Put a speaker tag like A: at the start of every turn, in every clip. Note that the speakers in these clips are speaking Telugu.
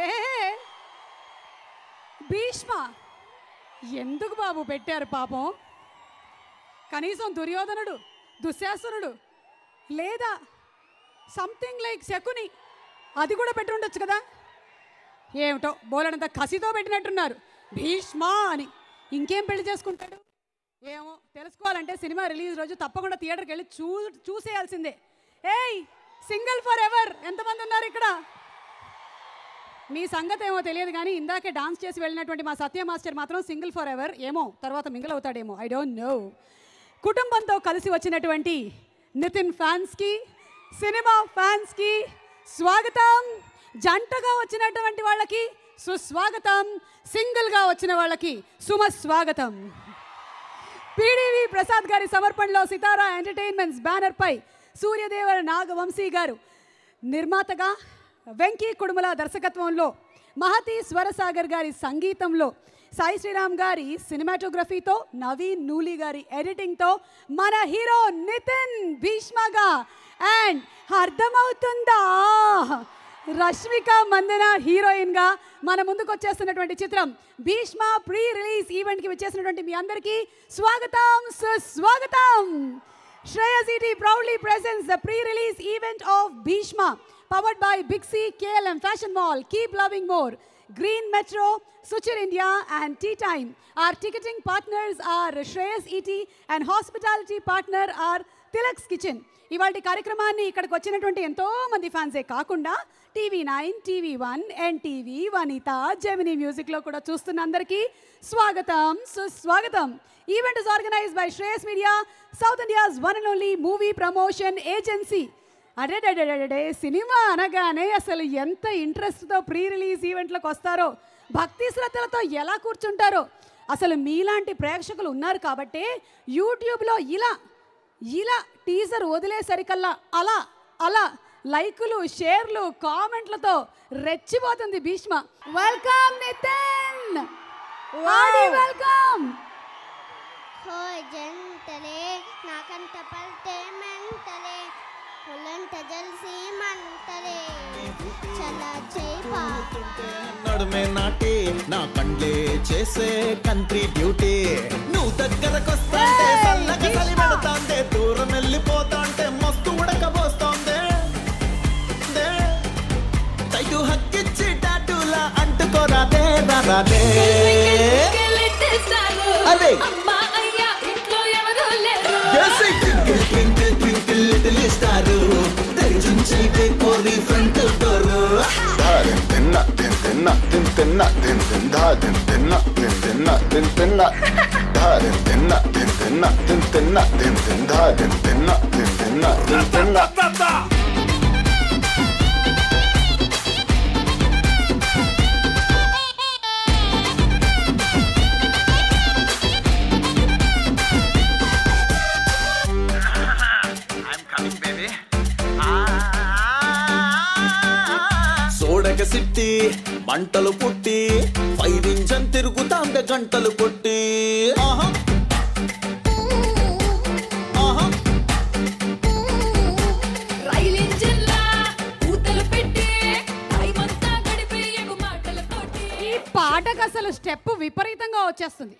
A: ఏ భీష్మ ఎందుకు బాబు పెట్టారు పాపం? కనీసం దుర్యోధనుడు, దుశ్శాసనుడు లేదా సంథింగ్ లైక్ శకుని అది కూడా పెట్టుండొచ్చు కదా. ఏమిటో బోలెడంత కసితో పెట్టినట్టున్నారు భీష్మ అని. ఇంకేం పెళ్లి చేసుకుంటాడు ఏమో తెలుసుకోవాలంటే సినిమా రిలీజ్ రోజు తప్పకుండా థియేటర్కి వెళ్ళి చూసేయాల్సిందే. ఏయ్ సింగిల్ ఫర్ ఎవర్ ఎంతమంది ఉన్నారు ఇక్కడ? మీ సంగతి ఏమో తెలియదు కానీ ఇందాకే డాన్స్ చేసి వెళ్ళినటువంటి మా సత్య మాస్టర్ మాత్రం సింగిల్ ఫర్ ఎవర్. ఏమో తర్వాత మింగిల్ అవుతాడేమో, ఐ డోంట్ నో. కుటుంబంతో కలిసి వచ్చినటువంటి నితిన్ ఫ్యాన్స్కి, సినిమా ఫ్యాన్స్కి స్వాగతం. జంటగా వచ్చినటువంటి వాళ్ళకి సుస్వాగతం, సింగిల్గా వచ్చిన వాళ్ళకి సుమస్వాగతం. పిడివి ప్రసాద్ గారి సమర్పణలో సితారా ఎంటర్టైన్మెంట్స్ బ్యానర్పై సూర్యదేవర నాగవంశీ గారు నిర్మాతగా, వెంకీ కుడుమల దర్శకత్వంలో, మహతి స్వరసాగర్ గారి సంగీతంలో, సాయి శ్రీరామ్ గారి సినిమాటోగ్రఫీతో, నవీన్ నూలి గారి ఎడిటింగ్తో మన హీరో నితిన్ భీష్మగా అండ్ అర్థమవుతుందా రష్మిక మందన హీరోయిన్గా మన ముందుకు వచ్చేస్తున్నటువంటి చిత్రం భీష్మ ప్రీ రిలీజ్ ఈవెంట్కి వచ్చేసినటువంటి మీ అందరికీ స్వాగతం, సుస్వాగతం. Shreyas ET proudly presents the pre-release event of Bhishma, powered by Big C, KLM Fashion Mall, Keep Loving More, Green Metro, Suchir India and Tea Time. Our ticketing partners are Shreyas ET and hospitality partner are Tilak's Kitchen. ఇవాల్టి కార్యక్రమాన్ని ఇక్కడికి వచ్చినటువంటి ఎంతో మంది ఫ్యాన్సే కాకుండా TV9, TV1, NTV, వనిత, జెమినీ మ్యూజిక్లో కూడా చూస్తున్న అందరికీ స్వాగతం, సుస్వాగతం. Event is organised by Shreyas media, south India's one and only movie promotion agency. అడే సినిమా అనగానే అసలు ఎంత ఇంట్రెస్ట్తో ప్రీ రిలీజ్ ఈవెంట్లకు వస్తారో, భక్తి శ్రద్ధలతో ఎలా కూర్చుంటారో. అసలు మీలాంటి ప్రేక్షకులు ఉన్నారు కాబట్టే యూట్యూబ్లో ఇలా టీజర్ వదిలేసరికల్లా అలా లైకులు, షేర్లు, కామెంట్లతో రెచ్చిపోతుంది భీష్మ. Welcome Nithin, welcome.
B: హోయ్ జంటలే నాకంట పల్టే మెంటలే ఒళ్ళంత జల్సి మంటలే చలా చేపా
C: నడుమే నాటి నా కండ్లే చేసే కంట్రీ బ్యూటీ. నువ్వు దగ్గరకొస్తాంటే చల్లగా చలి పెడతాందే, దూరం వెళ్ళిపోతాంటే మస్తు ఉడకబోస్తోందే. తైటు హక్కిచ్చి టాటూలా అంటుకోరాదే రాదే. అదే ట్వింకిల్ లిటిల్ స్టార్ తెరిచుంచి కోరి ఫ్రంట్ డోర్. తిన్న తిన్న తిన్న తిన్న తిన్న తిన్న తిన్న తిన్న తిన్న తిన్న తిన్న తిన్న తిన్న తిన్న తిన్న. సోడక సిట్టి మంటలు పుట్టి ఫైర్ ఇంజన్ తిరుగుతాంటే గంటలు కొట్టి.
A: ఈ పాటకు అసలు స్టెప్ విపరీతంగా వచ్చేస్తుంది.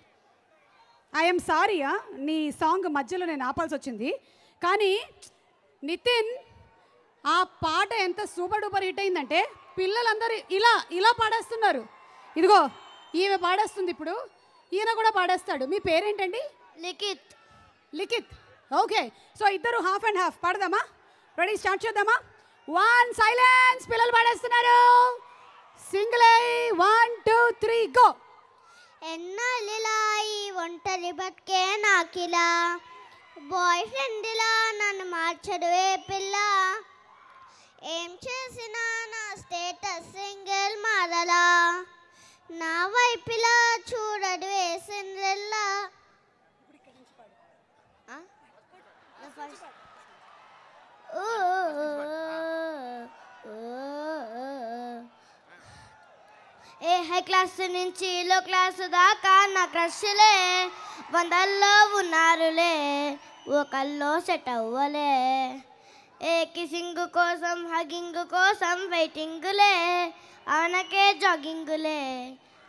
A: ఐఎమ్ సారీ, నీ సాంగ్ మధ్యలో నేను ఆపాల్సి వచ్చింది. కానీ నితిన్ ఆ పాట ఎంత సూపర్ డూపర్ హిట్ అయిందంటే పిల్లలందరూ ఇలా పాడేస్తున్నారు. ఇదిగో ఈమె పాడేస్తుంది, ఇప్పుడు ఈయన కూడా పాడేస్తాడు. మీ పేరేంటండి? లిఖిత్. ఓకే, సో ఇద్దరు హాఫ్ అండ్ హాఫ్ పాడదామా? రెడీ, స్టార్ట్ చేద్దామా? 1 సైలెన్స్. పిల్లలు పాడేస్తున్నారు. Single 1 2 3 go.
B: ఎన్నాళ్ళిలా ఈ ఒంటరి బట్కే నాకిలా, బాయ్ ఫ్రెండ్లా నన్ను మార్చడువే పిల్ల, ఏం చేసినా నా స్టేటస్ సింగిల్ మారలా, నా వైపులా చూడడువే సిండ్రెల్లా. ఏ హై క్లాస్ నుంచి లో క్లాస్ దాకా నా క్రష్లే వందల్లో ఉన్నారులే, ఒకల్లో సెట్ అవ్వలే. ఏ కిసింగ్ కోసం హగింగ్ కోసం వెయిటింగ్లే, ఆ మనకే జాగింగులే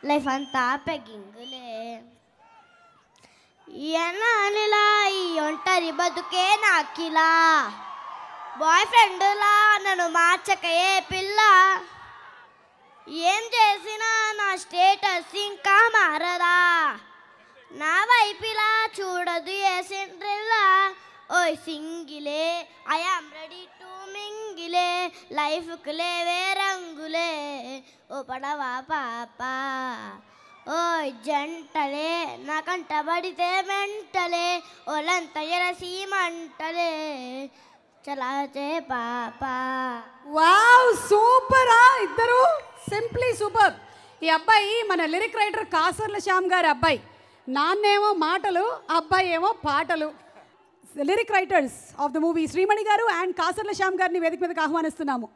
B: లైఫ్ అంతా పెగ్గింగులే ఎన్నానిలా ఈ ఒంటరి బతుకే నాకిలా బాయ్ ఫ్రెండ్లా నన్ను మార్చకయే పిల్ల ఏం చేసినా నా స్టేటస్ ఇంకా మారదా నా వైపిలా చూడదు ఏ సెంట్రిల్లా ఓయ్ సింగిలే ఐ ఆమ్ రెడీ టు మింగిలే లైఫ్కు లేవే రంగులే ఓ పడవా పాప ఓయ్ జంటలే నా కంట పడితే మెంటలే ఓలంత ఎరసీమంటలే చలాచే పాప.
A: వావ్ సూపరా ఇద్దరు సింప్లీ సూపర్. ఈ అబ్బాయి మన లిరిక్ రైటర్ కాసర్ల శ్యామ్ గారి అబ్బాయి. నాన్నేమో మాటలు, అబ్బాయి ఏమో పాటలు. Lyric writers of the movie Shreemani గారు అండ్ కాసర్ల శ్యామ్ గారిని వేదిక మీదకి ఆహ్వానిస్తున్నాము.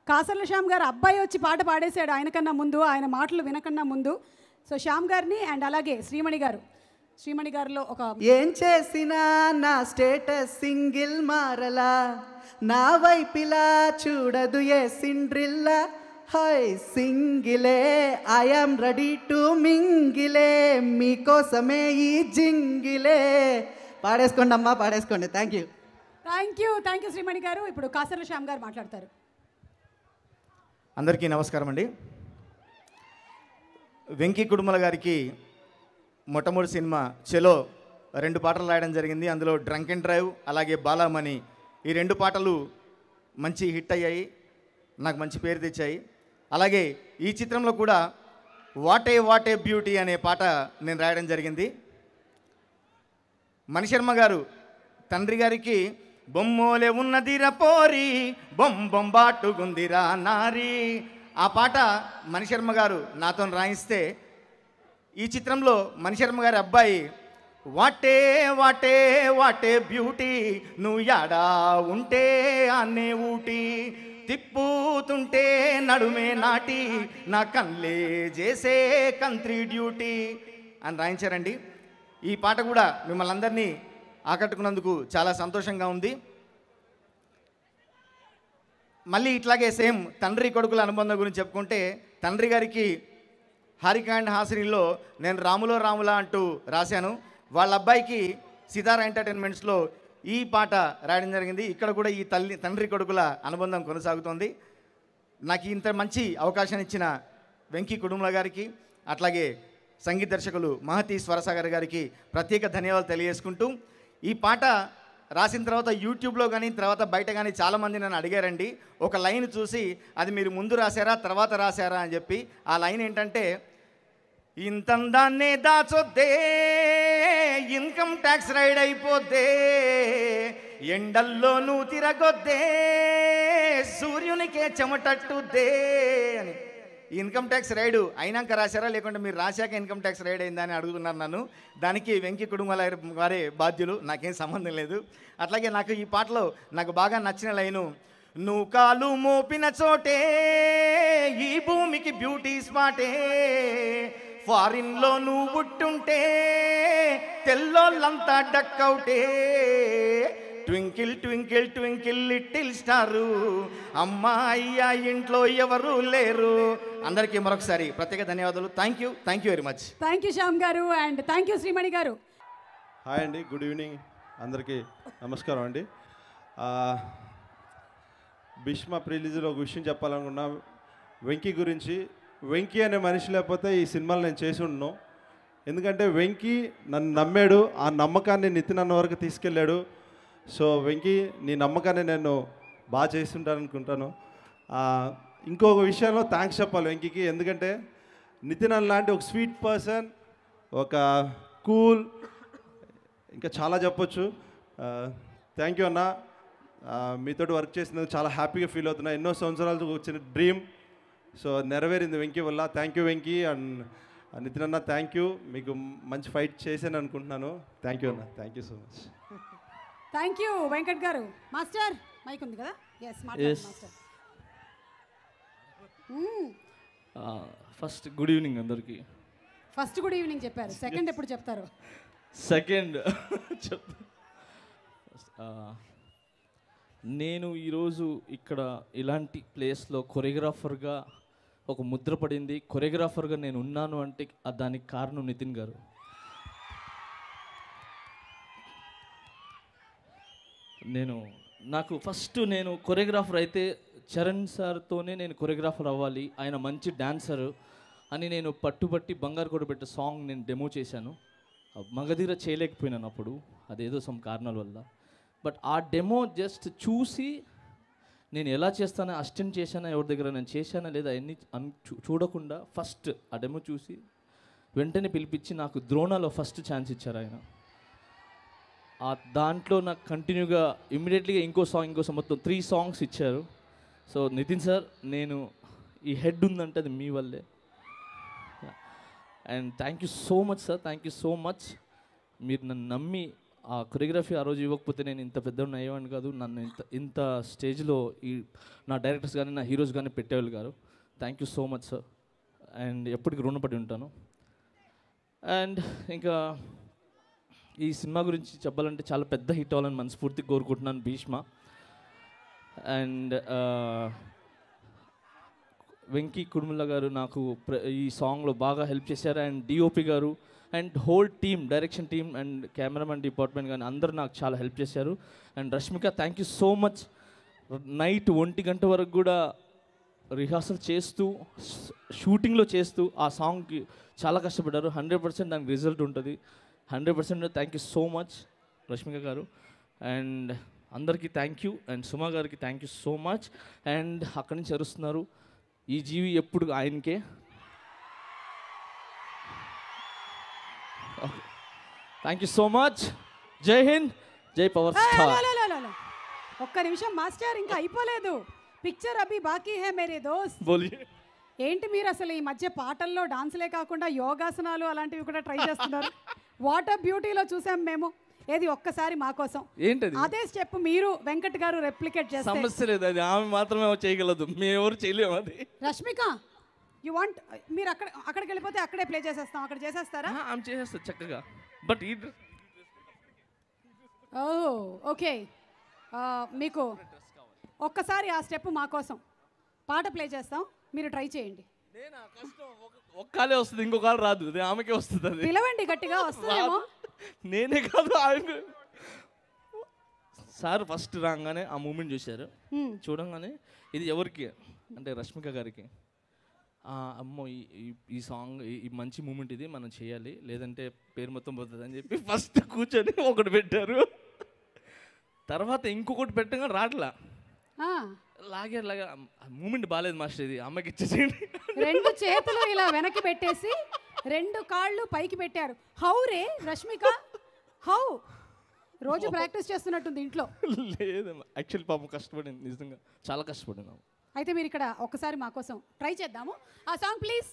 A: కాసర్ల శ్యామ్ గారు అబ్బాయి వచ్చి పాట పాడేశాడు ఆయనకన్నా ముందు, ఆయన మాటలు వినకన్నా ముందు. సో శ్యామ్ గారిని అండ్ అలాగే శ్రీమణి గారిలో ఒక
D: ఏం చేసినా నా స్టేటస్ సింగిల్ మారలా నా వైపిలా చూడదు ఏ సిండ్రిల్లా హై సింగిలే ఐ ఆమ్ రెడీ టు మింగిలే మీకోసమే ఈ జింగిలే. పాడేసుకోండి అమ్మా, పాడేసుకోండి. థ్యాంక్ యూ
A: శ్రీమణి గారు. ఇప్పుడు కాసర్ల శ్యామ్ గారు మాట్లాడతారు.
E: అందరికీ నమస్కారం అండి. వెంకీ కుడుమల గారికి మొట్టమొదటి సినిమా చెలో 2 పాటలు రాయడం జరిగింది. అందులో డ్రంక్ అండ్ డ్రైవ్ అలాగే బాలామణి ఈ 2 పాటలు మంచి హిట్ అయ్యాయి, నాకు మంచి పేరు తెచ్చాయి. అలాగే ఈ చిత్రంలో కూడా వాట్ ఏ బ్యూటీ అనే పాట నేను రాయడం జరిగింది. మణిశర్మ గారు తండ్రి గారికి బొమ్మోలే ఉన్నదిరా పోరి బొంబాటుగుందిరా నారి ఆ పాట మణిశర్మ గారు నాతో రాయిస్తే ఈ చిత్రంలో మణిశర్మ గారి అబ్బాయి వాటే బ్యూటీ నువ్వు యాడా ఉంటే అన్నే ఊటి తిప్పుతుంటే నడుమే నాటి నా కన్లే చేసే కంత్రి డ్యూటీ అని రాయించారండి. ఈ పాట కూడా మిమ్మల్ని అందరినీ ఆకట్టుకున్నందుకు చాలా సంతోషంగా ఉంది. మళ్ళీ ఇట్లాగే సేమ్ తండ్రి కొడుకుల అనుబంధం గురించి చెప్పుకుంటే తండ్రి గారికి హారిక అండ్ హాసినిలో నేను రాములా అంటూ రాశాను. వాళ్ళ అబ్బాయికి సితారా ఎంటర్టైన్మెంట్స్లో ఈ పాట రాయడం జరిగింది. ఇక్కడ కూడా ఈ తండ్రి కొడుకుల అనుబంధం కొనసాగుతోంది. నాకు ఇంత మంచి అవకాశాన్ని ఇచ్చిన వెంకీ కుడుమల గారికి అట్లాగే సంగీత దర్శకులు మహతి స్వరసాగర్ గారికి ప్రత్యేక ధన్యవాదాలు తెలియజేసుకుంటూ ఈ పాట రాసిన తర్వాత యూట్యూబ్లో కానీ తర్వాత బయట కానీ చాలామంది నన్ను అడిగారండి ఒక లైన్ చూసి అది మీరు ముందు రాశారా తర్వాత రాశారా అని చెప్పి. ఆ లైన్ ఏంటంటే ఇంతందాన్నే దాచొద్దే ఇన్కమ్ ట్యాక్స్ రైడ్ అయిపోద్దే ఎండల్లో నువ్వు తిరగొద్దే సూర్యునికే చెమటట్టుద్దే అని. ఇన్కమ్ ట్యాక్స్ రైడు అయినాక రాశారా లేకుంటే మీరు రాశాక ఇన్కమ్ ట్యాక్స్ రైడ్ అయిందని అడుగుతున్నారు నన్ను. దానికి వెంకీ కుటుంబాల వారే బాధ్యులు, నాకేం సంబంధం లేదు. అట్లాగే నాకు ఈ పాటలో నాకు బాగా నచ్చిన లైను నువ్వు కాలు మోపిన చోటే ఈ భూమికి బ్యూటీ స్పాటే ఫారిన్లో నువ్వు పుట్టుంటే తెల్లోళ్ళంతా డక్కౌటే twinkle twinkle twinkle little star అమ్మాయ్యా ఇంట్లో ఎవరు లేరు. అందరికీ మరొకసారి ప్రత్యేక ధన్యవాదాలు. Thank you very much.
A: Thank you Shyam గారు అండ్ థ్యాంక్ యూ శ్రీమణి గారు.
F: హాయ్ అండి, గుడ్ ఈవినింగ్ అందరికీ నమస్కారం అండి. భీష్మ ప్రిలీజ్లో ఒక విషయం చెప్పాలనుకున్నా వెంకీ గురించి. వెంకీ అనే మనిషి లేకపోతే ఈ సినిమాలు నేను చేసి ఉన్నాను. ఎందుకంటే వెంకీ నన్ను నమ్మాడు, ఆ నమ్మకాన్ని నితిన్ అన్న వరకు తీసుకెళ్ళాడు. సో వెంకీ నీ నమ్మకాన్ని నేను బాగా చేస్తుంటాను అనుకుంటాను. ఇంకొక విషయంలో థ్యాంక్స్ చెప్పాలి వెంకీకి. ఎందుకంటే నితిన్ అన్న లాంటి ఒక స్వీట్ పర్సన్, ఒక కూల్, ఇంకా చాలా చెప్పొచ్చు. థ్యాంక్ యూ అన్న, మీతో వర్క్ చేసినందుకు చాలా హ్యాపీగా ఫీల్ అవుతున్నా. ఎన్నో సంవత్సరాలకు వచ్చిన డ్రీమ్ సో నెరవేరింది వెంకీ వల్ల. Thank you Venky and Nithin అన్న, థ్యాంక్ యూ. మీకు మంచి ఫైట్ చేశాను అనుకుంటున్నాను. థ్యాంక్ యూ అన్న, thank you so much.
A: Thank you Venkat గారు. మాస్టర్ మైక్ ఉంది కదా? Yes master.
G: First good evening అందరికీ.
A: ఫస్ట్ గుడ్ ఈవినింగ్ చెప్పారు, సెకండ్ ఎప్పుడు చెప్తారు?
G: సెకండ్ నేను ఈరోజు ఇక్కడ ఇలాంటి ప్లేస్లో కొరియోగ్రాఫర్గా ఒక ముద్ర పడింది. కొరియోగ్రాఫర్గా నేను ఉన్నాను అంటే దానికి కారణం నితిన్ గారు. నాకు ఫస్ట్ నేను కొరియోగ్రాఫర్ అయితే చరణ్ సార్తోనే నేను కొరియోగ్రాఫర్ అవ్వాలి, ఆయన మంచి డాన్సర్ అని నేను పట్టుబట్టి బంగారు కూడా పెట్టే సాంగ్ నేను డెమో చేశాను. మగధీర చేయలేకపోయినాను అప్పుడు, అదేదో సమ్ కారణాల వల్ల. బట్ ఆ డెమో జస్ట్ చూసి నేను ఎలా చేస్తానో, అసిస్టెంట్ చేశానా, ఎవరి దగ్గర నేను చేశానా లేదా అన్ని చూడకుండా ఫస్ట్ ఆ డెమో చూసి వెంటనే పిలిపించి నాకు ద్రోణాలో ఫస్ట్ ఛాన్స్ ఇచ్చారు ఆయన. దాంట్లో నాకు కంటిన్యూగా ఇమ్మీడియట్లీగా ఇంకో సాంగ్ మొత్తం 3 సాంగ్స్ ఇచ్చారు. సో నితిన్ సార్, నేను ఈ హెడ్ ఉందంటే అది మీ వల్లే. And thank you so much sir, thank you so much. మీరు నన్ను నమ్మి ఆ కొరియోగ్రఫీ ఆ రోజు ఇవ్వకపోతే నేను ఇంత పెద్దవాడిని అయ్యేవాడిని కాదు. నన్ను ఇంత స్టేజ్లో నా డైరెక్టర్స్ కానీ నా హీరోస్ కానీ పెట్టేవాళ్ళు గారు. Thank you so much sir, and ఎప్పటికీ రుణపడి ఉంటాను. అండ్ ఇంకా ఈ సినిమా గురించి చెప్పాలంటే చాలా పెద్ద హిట్ అవ్వాలని మనస్ఫూర్తిగా కోరుకుంటున్నాను. భీష్మ అండ్ వెంకీ కుడుముల గారు నాకు ఈ సాంగ్లో బాగా హెల్ప్ చేశారు. అండ్ డిఓపి గారు and whole team, direction team and cameraman department కానీ అందరూ నాకు చాలా హెల్ప్ చేశారు. And Rashmika, thank you so much. Night 1 గంట వరకు కూడా రిహార్సల్ చేస్తూ, షూటింగ్లో చేస్తూ ఆ సాంగ్కి చాలా కష్టపడ్డారు. 100% దానికి రిజల్ట్ ఉంటుంది. 100% thank you so much Rashmika గారు. అండ్ అందరికీ థ్యాంక్ యూ. అండ్ సుమా గారికి thank you so much. And అక్కడి నుంచి అరుస్తున్నారు, ఈ జీవి ఎప్పుడు ఆయనకే. Thank you so much. జై హింద్, జై పవర్ స్టార్.
A: ఒక్క నిమిషం మాస్టర్, ఇంకా అయిపోలేదు పిక్చర్, అభి బాకీ హై మేరే దోస్త్.
G: బోలియే.
A: ఏంటి మీరు అసలు ఈ మధ్య పాటల్లో డాన్స్లే కాకుండా యోగాసనాలు అలాంటివి కూడా ట్రై చేస్తున్నారు. వాటర్ బ్యూటీలో చూసాం మేము. ఏది ఒక్కసారి మా కోసం
G: ఏంటది?
A: అదే స్టెప్ మీరు వెంకట్ గారు రెప్లికేట్ చేస్తారు.
G: సమస్య లేదు, అది ఆమె మాత్రమే చేయగలదు, మేము ఎవరు చేయలేము. అది
A: రష్మిక, యు వాంట్, మీరు అక్కడికి వెళ్ళిపోతే అక్కడే ప్లే చేసేస్తాం, అక్కడ చేసేస్తారా?
G: ఆమె చేసేస్తారు చక్కగా. బట్
A: ఓకే, మీకు ఒక్కసారి ఆ స్టెప్ మా కోసం పాట ప్లే చేస్తాం, మీరు ట్రై చేయండి.
G: ఒక్కలే వస్తుంది, ఇంకొక రాదు, అది ఆమెకే వస్తుంది. అది
A: పిలవండి గట్టిగా, వస్తుందేమో.
G: నేనే కాదు ఆయన. సార్ ఫస్ట్ రాగానే ఆ మూమెంట్ చూశారు, చూడంగానే ఇది ఎవరికి అంటే రష్మిక గారికి, అమ్మో ఈ సాంగ్ ఈ మంచి మూమెంట్ ఇది మనం చేయాలి, లేదంటే పేరు మొత్తం పోతుంది అని చెప్పి ఫస్ట్ కూర్చొని ఒకటి పెట్టారు. తర్వాత ఇంకొకటి పెట్టగా రాట్లా, లాగే మూమెంట్ బాగాలేదు మాస్టర్, ఇది అమ్మకి ఇచ్చేసేయండి.
A: 2 చేతులు ఇలా వెనక్కి పెట్టేసి 2 కాళ్ళు పైకి పెట్టారు. How ray Rashmika, how? రోజు ప్రాక్టీస్ చేస్తున్నట్టుంది ఇంట్లో.
G: లేదు యాక్చువల్లీ పాపం కష్టపడింది, నిజంగా చాలా కష్టపడినాము.
A: అయితే మీరు ఇక్కడ ఒక్కసారి మా కోసం ట్రై చేద్దాము ఆ సాంగ్ ప్లీజ్.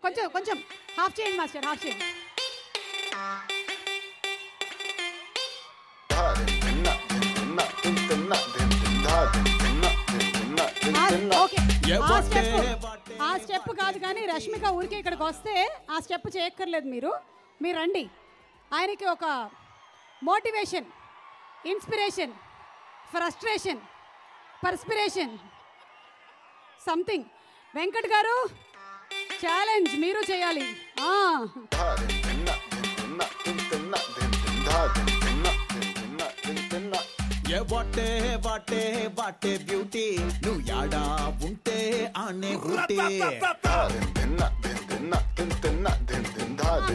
A: కొంచెం హాఫ్ చేయండి మాస్టర్, హాఫ్ చేయండి. ఆ స్టెప్ కాదు కానీ రష్మిక ఊరికే ఇక్కడికి వస్తే ఆ స్టెప్ చేయక్కర్లేదు, మీరు రండి. ఆయనకి ఒక motivation, inspiration, frustration, perspiration, something. Venkat గారు ఛాలెంజ్ మీరు చేయాలి.
C: వాటే వాటే వాటే బ్యూటీ, నువ్వు యాడా ఉంటే ఆనే ఊటీ.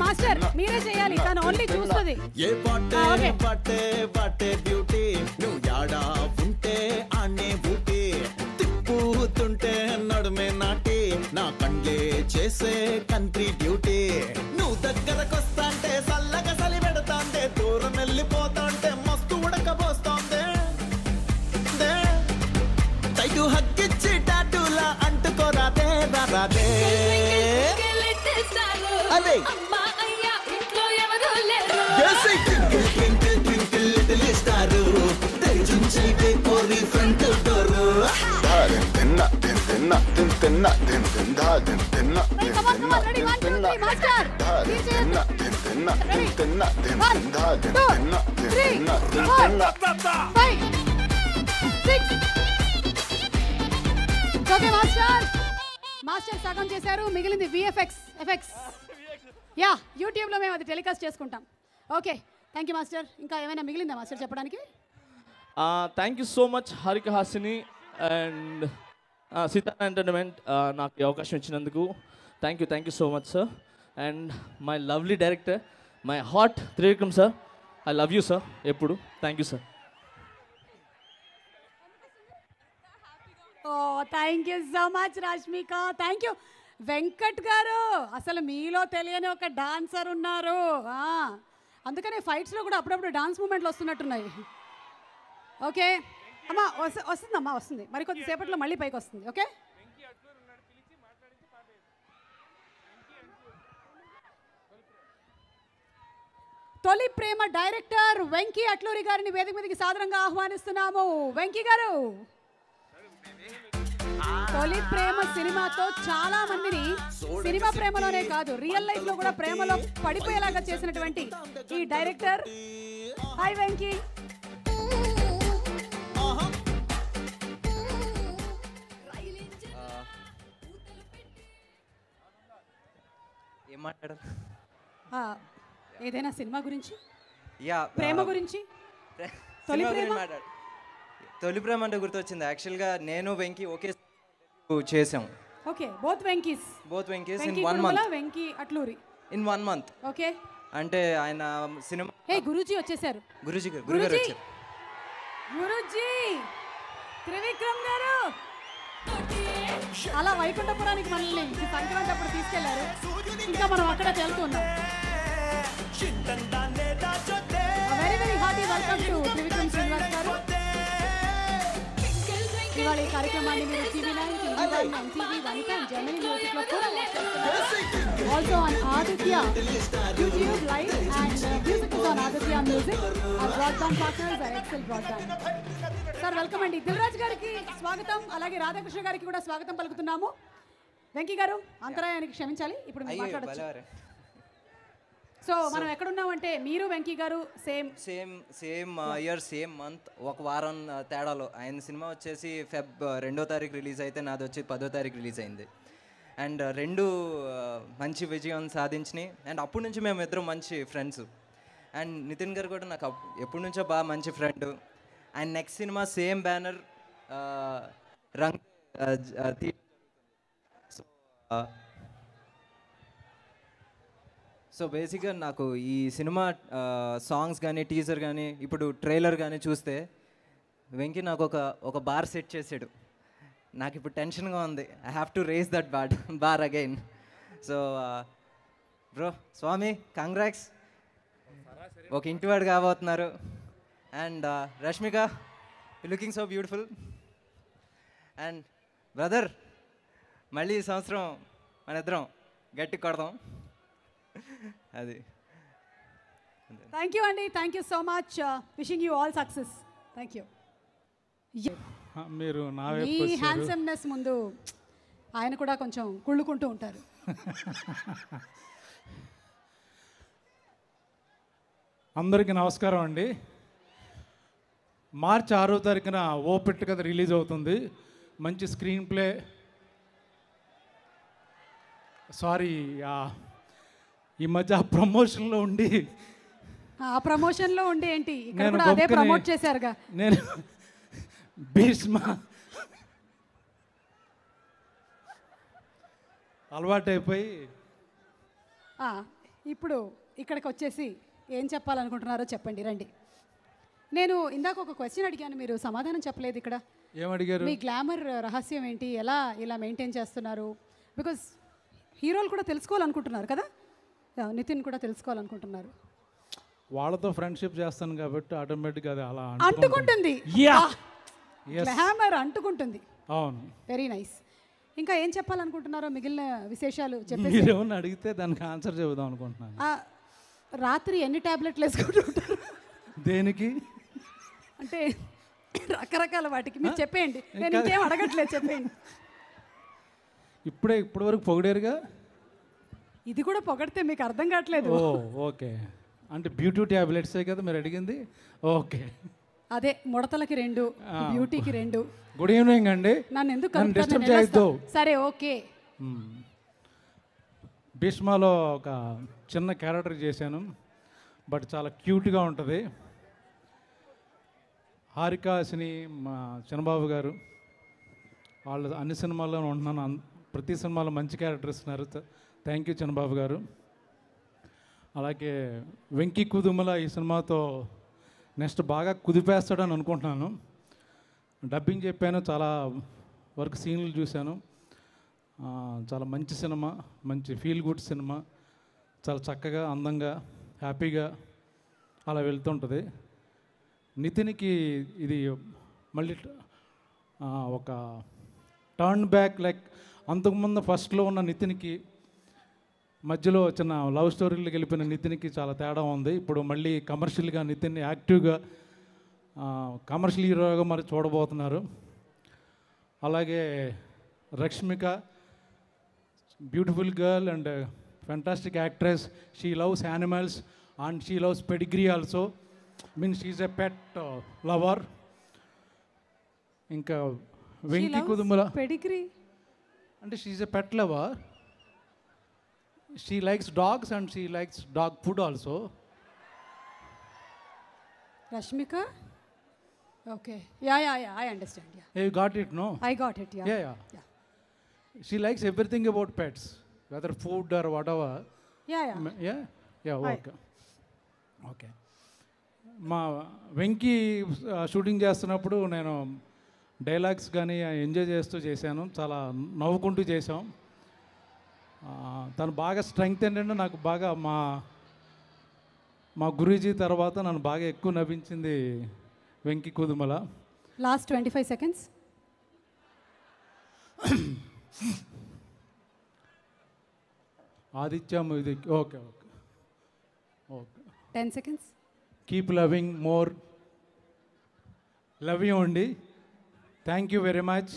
A: మాస్టర్ మీరే చేయాలి, తను ఓన్లీ చూస్తుంది.
C: ఏ వాటే వాటే వాటే బ్యూటీ, నువ్వు యాడా ఉంటే ఆనే ఊటీ. తిప్పుతుంటే నడుమే నాటి, నా కండ్లే చేసే కంట్రీ డ్యూటీ. నువ్వు దగ్గరకొస్తాంటే చల్లగా చలి పెడతాంటే, దూరం వెళ్ళిపోతాంటే మస్తు ఉడకబోస్తాందే. తైటు హక్కిచ్చి టాటూలా అంటుకోరాదే రాదే. అదే స్టారు కోరి front door.
A: Okay master, master సగం చేశారు, మిగిలింది ఎఫెక్ట్స్. యా, యూట్యూబ్లో మేము అది టెలికాస్ట్ చేసుకుంటాం. Okay, thank you master. ఇంకా ఏమైనా మిగిలిందా మాస్టర్ చెప్పడానికి?
G: Thank you so much Haarika Haasini and Sithara entertainment నాకు ఈ అవకాశం ఇచ్చినందుకు thank you so much sir. And my lovely director, my heart Trivikram sir, I love you sir ఎప్పుడు. Thank you sir.
A: Oh thank you so much Rashmika. Thank you Venkat గారు. అసలు మీలో తెలియని ఒక డాన్సర్ ఉన్నారు. అందుకనే ఫైట్స్లో కూడా అప్పుడప్పుడు డాన్స్ మూమెంట్లు వస్తున్నట్టున్నాయి. ఓకే అమ్మా, వస్తుందమ్మా, వస్తుంది. మరి కొద్దిసేపట్లో మళ్ళీ పైకి వస్తుంది. ఓకే, తొలి ప్రేమ డైరెక్టర్ వెంకీ అట్లూరి గారిని వేదిక మీదకి సాదరంగా ఆహ్వానిస్తున్నాము. వెంకీ గారు, తొలి ప్రేమ సినిమాతో చాలా మందిని సినిమా ప్రేమలోనే కాదు రియల్ లైఫ్ లో కూడా ప్రేమలో పడిపోయేలాగా చేసినటువంటి ఈ డైరెక్టర్. హాయ్ వెంకీ.
H: ఏం మాట్లాడారు?
A: ఏదైనా సినిమా గురించి,
H: యా,
A: ప్రేమ గురించి.
H: తొలి ప్రేమ అంటే గుర్తొచ్చింది. యాక్చువల్గా నేను వెంకీ ఒకే చేసాం.
A: Okay, both Venky's
H: in 1 month.
A: Venky Atluri
H: in 1 month.
A: Okay,
H: అంటే ఆయన సినిమా.
A: గురూజీ వచ్చేసారు.
H: గురుగారు వచ్చారు.
A: గురూజీ త్రివిక్రమ్ గారు అలా వైకుంఠపురానికి మనల్ని సంక్రాంతి అప్పుడు తీసుకెళ్లారు. ఇంకా మనం అక్కడ తెలుతున్నాం. Very very hearty welcome to Trivikram Srinivas గారు. ఇవాళ ఈ కార్యక్రమాన్ని మీరు TV9, TV1, MTV, Vanitha and Gemini మ్యూజిక్లో కూడా also on Aditya YouTube live and music is on Aditya music. Our broadband partners are Excel broadband. Sir welcome అండి. దిల్రాజ్ గారికి స్వాగతం, అలాగే రాధాకృష్ణ గారికి కూడా స్వాగతం పలుకుతున్నాము. వెంకీ గారు, అంతరాయానికి క్షమించాలి, ఇప్పుడు మీరు మాట్లాడచ్చు. సో మనం ఎక్కడున్నామంటే మీరు వెంకీ గారు
H: సేమ్ ఇయర్ సేమ్ మంత్, ఒక వారం తేడాలో. ఆయన సినిమా వచ్చేసి Feb 2వ తారీఖు రిలీజ్ అయితే నాది వచ్చి 10వ తారీఖు రిలీజ్ అయింది. అండ్ రెండు మంచి విజయం సాధించినాయి. అండ్ అప్పటి నుంచి మేము ఇద్దరం మంచి ఫ్రెండ్స్. అండ్ నితిన్ గారు కూడా నాకు ఎప్పటి నుంచో బాగా మంచి friend. And next cinema same banner రంగ్. సో బేసిక్గా నాకు ఈ సినిమా సాంగ్స్ కానీ టీజర్ కానీ ఇప్పుడు ట్రైలర్ కానీ చూస్తే వెంకీ నాకు ఒక బార్ సెట్ చేసాడు. నాకు ఇప్పుడు టెన్షన్గా ఉంది. I have to raise that bar again. So bro Swamy, congrats, ఒక ఇంటివాడు కాబోతున్నారు. And Rashmika, looking so beautiful. And brother, మళ్ళీ ఈ సంవత్సరం మన ఇద్దరం గట్టి కొడదాం. అది.
A: థ్యాంక్ యూ అండి, thank you so much. Wishing you all success. Thank you.
I: మీరు
A: ఈ హ్యాండ్సమ్నెస్ ముందు ఆయన కూడా కొంచెం కుళ్ళుకుంటూ ఉంటారు.
I: అందరికీ నమస్కారం అండి. మార్చి 6వ తారీఖున ఓ పెట్టు కథ రిలీజ్ అవుతుంది. మంచి స్క్రీన్ ప్లే. సారీ, ఈ మధ్య ఆ ప్రమోషన్లో ఉండి
A: ఏంటి ఇక్కడ కూడా అదే ప్రమోట్ చేశారుగా.
I: నేను భీష్మ అలవాటైపోయి
A: ఇప్పుడు ఇక్కడికి వచ్చేసి ఏం చెప్పాలనుకుంటున్నారో చెప్పండి, రండి. నేను ఇందాక ఒక క్వశ్చన్ అడిగాను, మీరు సమాధానం చెప్పలేదు. ఇక్కడ
I: ఏమడిగారు?
A: మీ గ్లామర్ రహస్యం ఏంటి, ఎలా ఇలా మెయింటైన్ చేస్తున్నారు? బికాజ్ హీరోలు కూడా తెలుసుకోవాలనుకుంటున్నారు కదా, నితిన్ కూడా తెలుసుకోవాలనుకుంటున్నారు.
I: వాళ్ళతో ఫ్రెండ్షిప్ చేస్తాను కాబట్టి ఆటోమేటిక్గా అది అలా
A: అంటుకుంటుంది. గ్లామర్ అంటుకుంటుంది.
I: అవును,
A: వెరీ నైస్. ఇంకా ఏం చెప్పాలనుకుంటున్నారో మిగిలిన విశేషాలు చెప్పేసి.
I: మీరు ఏమన్నా అడిగితే దానికి ఆన్సర్ చెబుదాం అనుకుంటున్నాను.
A: రాత్రి ఎన్ని టాబ్లెట్లు వేసుకుంటుంటారు?
I: దేనికి
A: అంటే రకరకాల వాటికి మీరు చెప్పేయండి, నేను ఇంకేం అడగట్లేదు, చెప్పేయండి.
I: ఇప్పటి వరకు పొగిడారుగా,
A: ఇది కూడా పొగడితే మీకు అర్థం కావట్లేదు.
I: ఓకే, అంటే బ్యూటీ ట్యాబ్లెట్సే కదా మీరు అడిగింది. ఓకే,
A: అదే ముడతలకి 2, బ్యూటీకి 2.
I: గుడ్ ఈవినింగ్ అండి.
A: నన్ను ఎందుకు
I: డిస్టర్బ్ చేయొద్దు.
A: సరే ఓకే,
I: భీష్మలో ఒక చిన్న క్యారెక్టర్ చేశాను, బట్ చాలా క్యూట్గా ఉంటుంది. హారికాసిని మా చిన్నబాబు గారు వాళ్ళు అన్ని సినిమాల్లో ఉంటున్నాను, ప్రతి సినిమాలో మంచి క్యారెక్టర్ ఇస్తున్నారు. థ్యాంక్ యూ చిన్నబాబు గారు. అలాగే వెంకీ కుదుమల ఈ సినిమాతో నెక్స్ట్ బాగా కుదిపేస్తాడని అనుకుంటున్నాను. డబ్బింగ్ చెప్పాను, చాలా వరకు సీన్లు చూశాను. చాలా మంచి సినిమా, మంచి ఫీల్ గుడ్ సినిమా, చాలా చక్కగా అందంగా హ్యాపీగా అలా వెళ్తుంటుంది. నితిన్కి ఇది మళ్ళీ ఒక టర్న్ బ్యాక్, లైక్ అంతకుముందు ఫస్ట్లో ఉన్న నితిన్కి మధ్యలో చిన్న లవ్ స్టోరీలకు వెళ్ళిపోయిన నితిన్కి చాలా తేడా ఉంది. ఇప్పుడు మళ్ళీ కమర్షియల్గా నితిన్ యాక్టివ్గా కమర్షియల్ హీరోగా మరి చూడబోతున్నారు. అలాగే Rashmika beautiful girl and fantastic actress. She loves animals and she loves pedigree also, means she's a pet lover. ఇంకా వెంకీ కుదుమల
A: పెడిగ్రీ
I: అంటే she's a pet lover. She likes dogs and she likes dog food also.
A: Rashmika? Okay. Yeah, I understand. Yeah.
I: You got it, no?
A: I got it, yeah.
I: Yeah. She likes everything about pets, whether food or whatever. Yeah, okay. మా వెంకీ షూటింగ్ చేస్తున్నప్పుడు నేను డైలాగ్స్ కానీ ఎంజాయ్ చేస్తూ చేశాను, చాలా నవ్వుకుంటూ చేసాం. తను బాగా స్ట్రెంగ్త్ ఏంటంటే నాకు బాగా మా గురూజీ తర్వాత నన్ను బాగా ఎక్కువ నవ్వించింది వెంకీ కుదుమల.
A: Last 25 seconds.
I: ఆదిత్య ఇది okay
A: 10 seconds.
I: Keep loving more. Love you అండి. Thank you very much.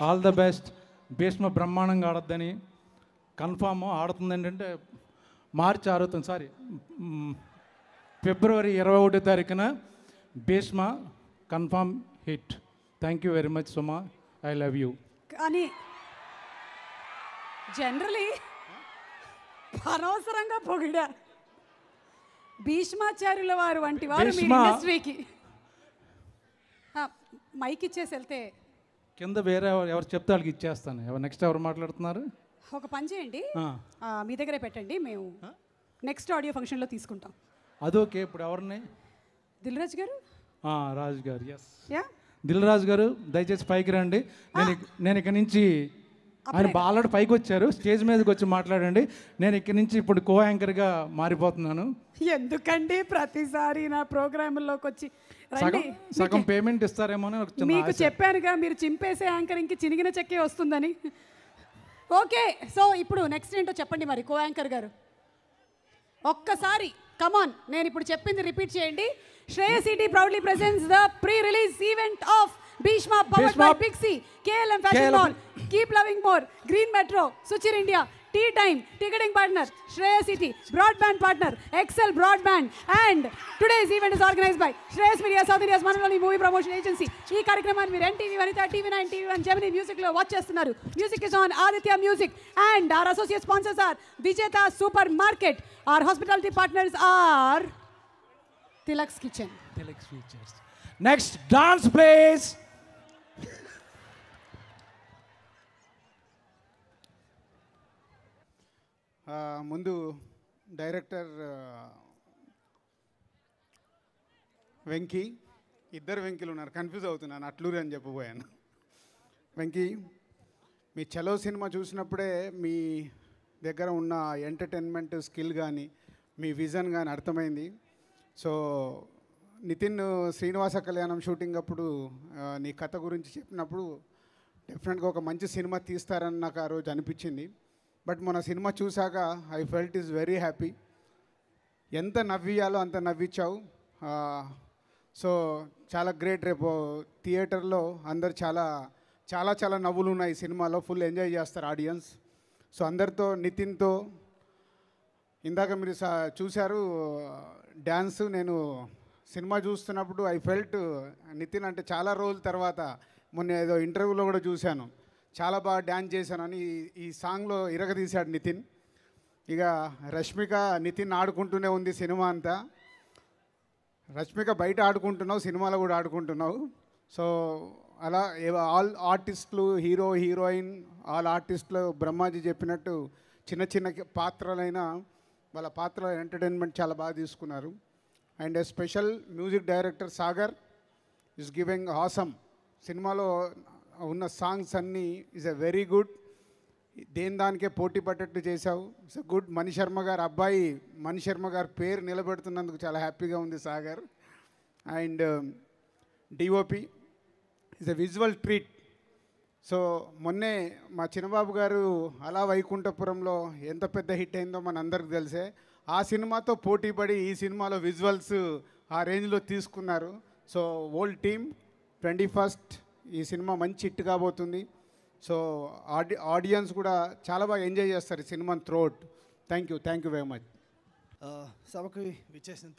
I: All the best. Bheeshma బ్రహ్మాండంగా ఆడద్దని కన్ఫామ్ ఆడుతుంది. ఏంటంటే మార్చి 6 సారీ ఫిబ్రవరి 21 తారీఖున Bheeshma confirm hit. Thank you very much Suma, I love you.
A: కానీ జనరలీ అనవసరంగా పొగిడా భీష్మాచార్యుల వారు వంటి వారు మీ ఇండస్ట్రీకి. మైక్ ఇచ్చేసి వెళ్తే
I: కింద వేరే ఎవరు చెప్తే వాళ్ళకి ఇచ్చేస్తాను. నెక్స్ట్ ఎవరు మాట్లాడుతున్నారు?
A: ఒక పని చేయండి, మీ దగ్గరే పెట్టండి, మేము నెక్స్ట్ ఆడియో ఫంక్షన్లో తీసుకుంటాం.
I: అదోకే. ఇప్పుడు ఎవరిని?
A: దిల్రాజ్ గారు.
I: రాజు గారు. ఎస్,
A: యా
I: దిల్ రాజు గారు దయచేసి పైకి రండి. నేను ఇక్కడి నుంచి ఆయన ఆల్రెడీ పైకి వచ్చారు, స్టేజ్ మీదకి వచ్చి మాట్లాడండి. నేను ఇక్కడి నుంచి ఇప్పుడు కో యాంకర్గా మారిపోతున్నాను.
A: ఎందుకండి ప్రతిసారి నా ప్రోగ్రాంలోకి వచ్చి
I: సగం పేమెంట్ ఇస్తారేమో అని
A: మీకు చెప్పానుగా, మీరు చింపేసే యాంకరింగ్కి చినిగిన చెక్కే వస్తుందని. ఓకే, సో ఇప్పుడు నెక్స్ట్ ఏంటో చెప్పండి మరి కో యాంకర్ గారు. ఒక్కసారి కమాన్, నేను ఇప్పుడు చెప్పింది రిపీట్ చేయండి. Shreyas city proudly presents the pre release event of Bhishma powered by Big C, KLM Fashion Mall, Keep Loving More, Green Metro, Suchir India, Tea Time, Ticketing Partner, Shreyas City, Broadband Partner, Excel Broadband, and today's event is organized by Shreyas Media, South India's one and only movie promotion agency. ఈ కార్యక్రమాన్ని మీరు NTV, Vanita, TV9, TV1, Gemini Music లో వాచ్ చేస్తున్నారు. Music is on Aditya Music and our associate sponsors are Vijeta Supermarket. Our hospitality partners are Tilak's Kitchen.
I: Tilak's Features. Next dance please.
J: ముందు డైరెక్టర్ వెంకీ, ఇద్దరు వెంకీలు ఉన్నారు, కన్ఫ్యూజ్ అవుతున్నాను, అట్లూరి అని చెప్పబోయాను. వెంకీ, మీ చలో సినిమా చూసినప్పుడే మీ దగ్గర ఉన్న ఎంటర్టైన్మెంట్ స్కిల్ కానీ మీ విజన్ కానీ అర్థమైంది. సో నితిన్ శ్రీనివాస కళ్యాణం షూటింగ్ అప్పుడు నీ కథ గురించి చెప్పినప్పుడు డెఫినెట్గా ఒక మంచి సినిమా తీస్తారని నాకు ఆ రోజు అనిపించింది. బట్ మన సినిమా చూశాక I felt is very happy. ఎంత నవ్వియాలో అంత నవ్వించావు. సో చాలా గ్రేట్. రేపు థియేటర్లో అందరు చాలా చాలా చాలా నవ్వులు ఉన్నాయి సినిమాలో, ఫుల్ ఎంజాయ్ చేస్తారు ఆడియన్స్. సో అందరితో, నితిన్తో ఇందాక మీరు చూశారు డ్యాన్స్. నేను సినిమా చూస్తున్నప్పుడు ఐ ఫెల్ట్ నితిన్ అంటే చాలా రోజుల తర్వాత మొన్న ఏదో ఇంటర్వ్యూలో కూడా చూశాను, చాలా బాగా డ్యాన్స్ చేశానని ఈ సాంగ్లో ఇరగదీశాడు నితిన్. ఇక రష్మిక నితిన్ ఆడుకుంటూనే ఉంది సినిమా అంతా. రష్మిక బయట ఆడుకుంటున్నావు, సినిమాలో కూడా ఆడుకుంటున్నావు. సో అలా ఆల్ ఆర్టిస్టులు, హీరో హీరోయిన్ ఆల్ ఆర్టిస్టులు బ్రహ్మాజీ చెప్పినట్టు చిన్న చిన్న పాత్రలైన వాళ్ళ పాత్రల ఎంటర్టైన్మెంట్ చాలా బాగా తీసుకున్నారు. And special music director Sagar is giving awesome. సినిమాలో ఉన్న సాంగ్స్ అన్నీ ఈజ్ ఎ వెరీ గుడ్. దేని దానికే పోటీ పట్టేట్టు చేశావు. It's a good. మణిశర్మ గారు అబ్బాయి మణిశర్మ గారు పేరు నిలబెడుతున్నందుకు చాలా హ్యాపీగా ఉంది Sagar. And DOP is a visual treat. So మొన్నే మా చిన్నబాబు గారు అలా వైకుంఠపురంలో ఎంత పెద్ద హిట్ అయిందో మన అందరికి తెలిసే. ఆ సినిమాతో పోటీపడి ఈ సినిమాలో విజువల్స్ ఆ రేంజ్లో తీసుకున్నారు. సో ఓల్డ్ టీమ్ 21st ఈ సినిమా మంచి హిట్ కాబోతుంది. సో ఆడియన్స్ కూడా చాలా బాగా ఎంజాయ్ చేస్తారు ఈ సినిమాని throughout. Thank you very much.
K: సభకు విచ్చేసిన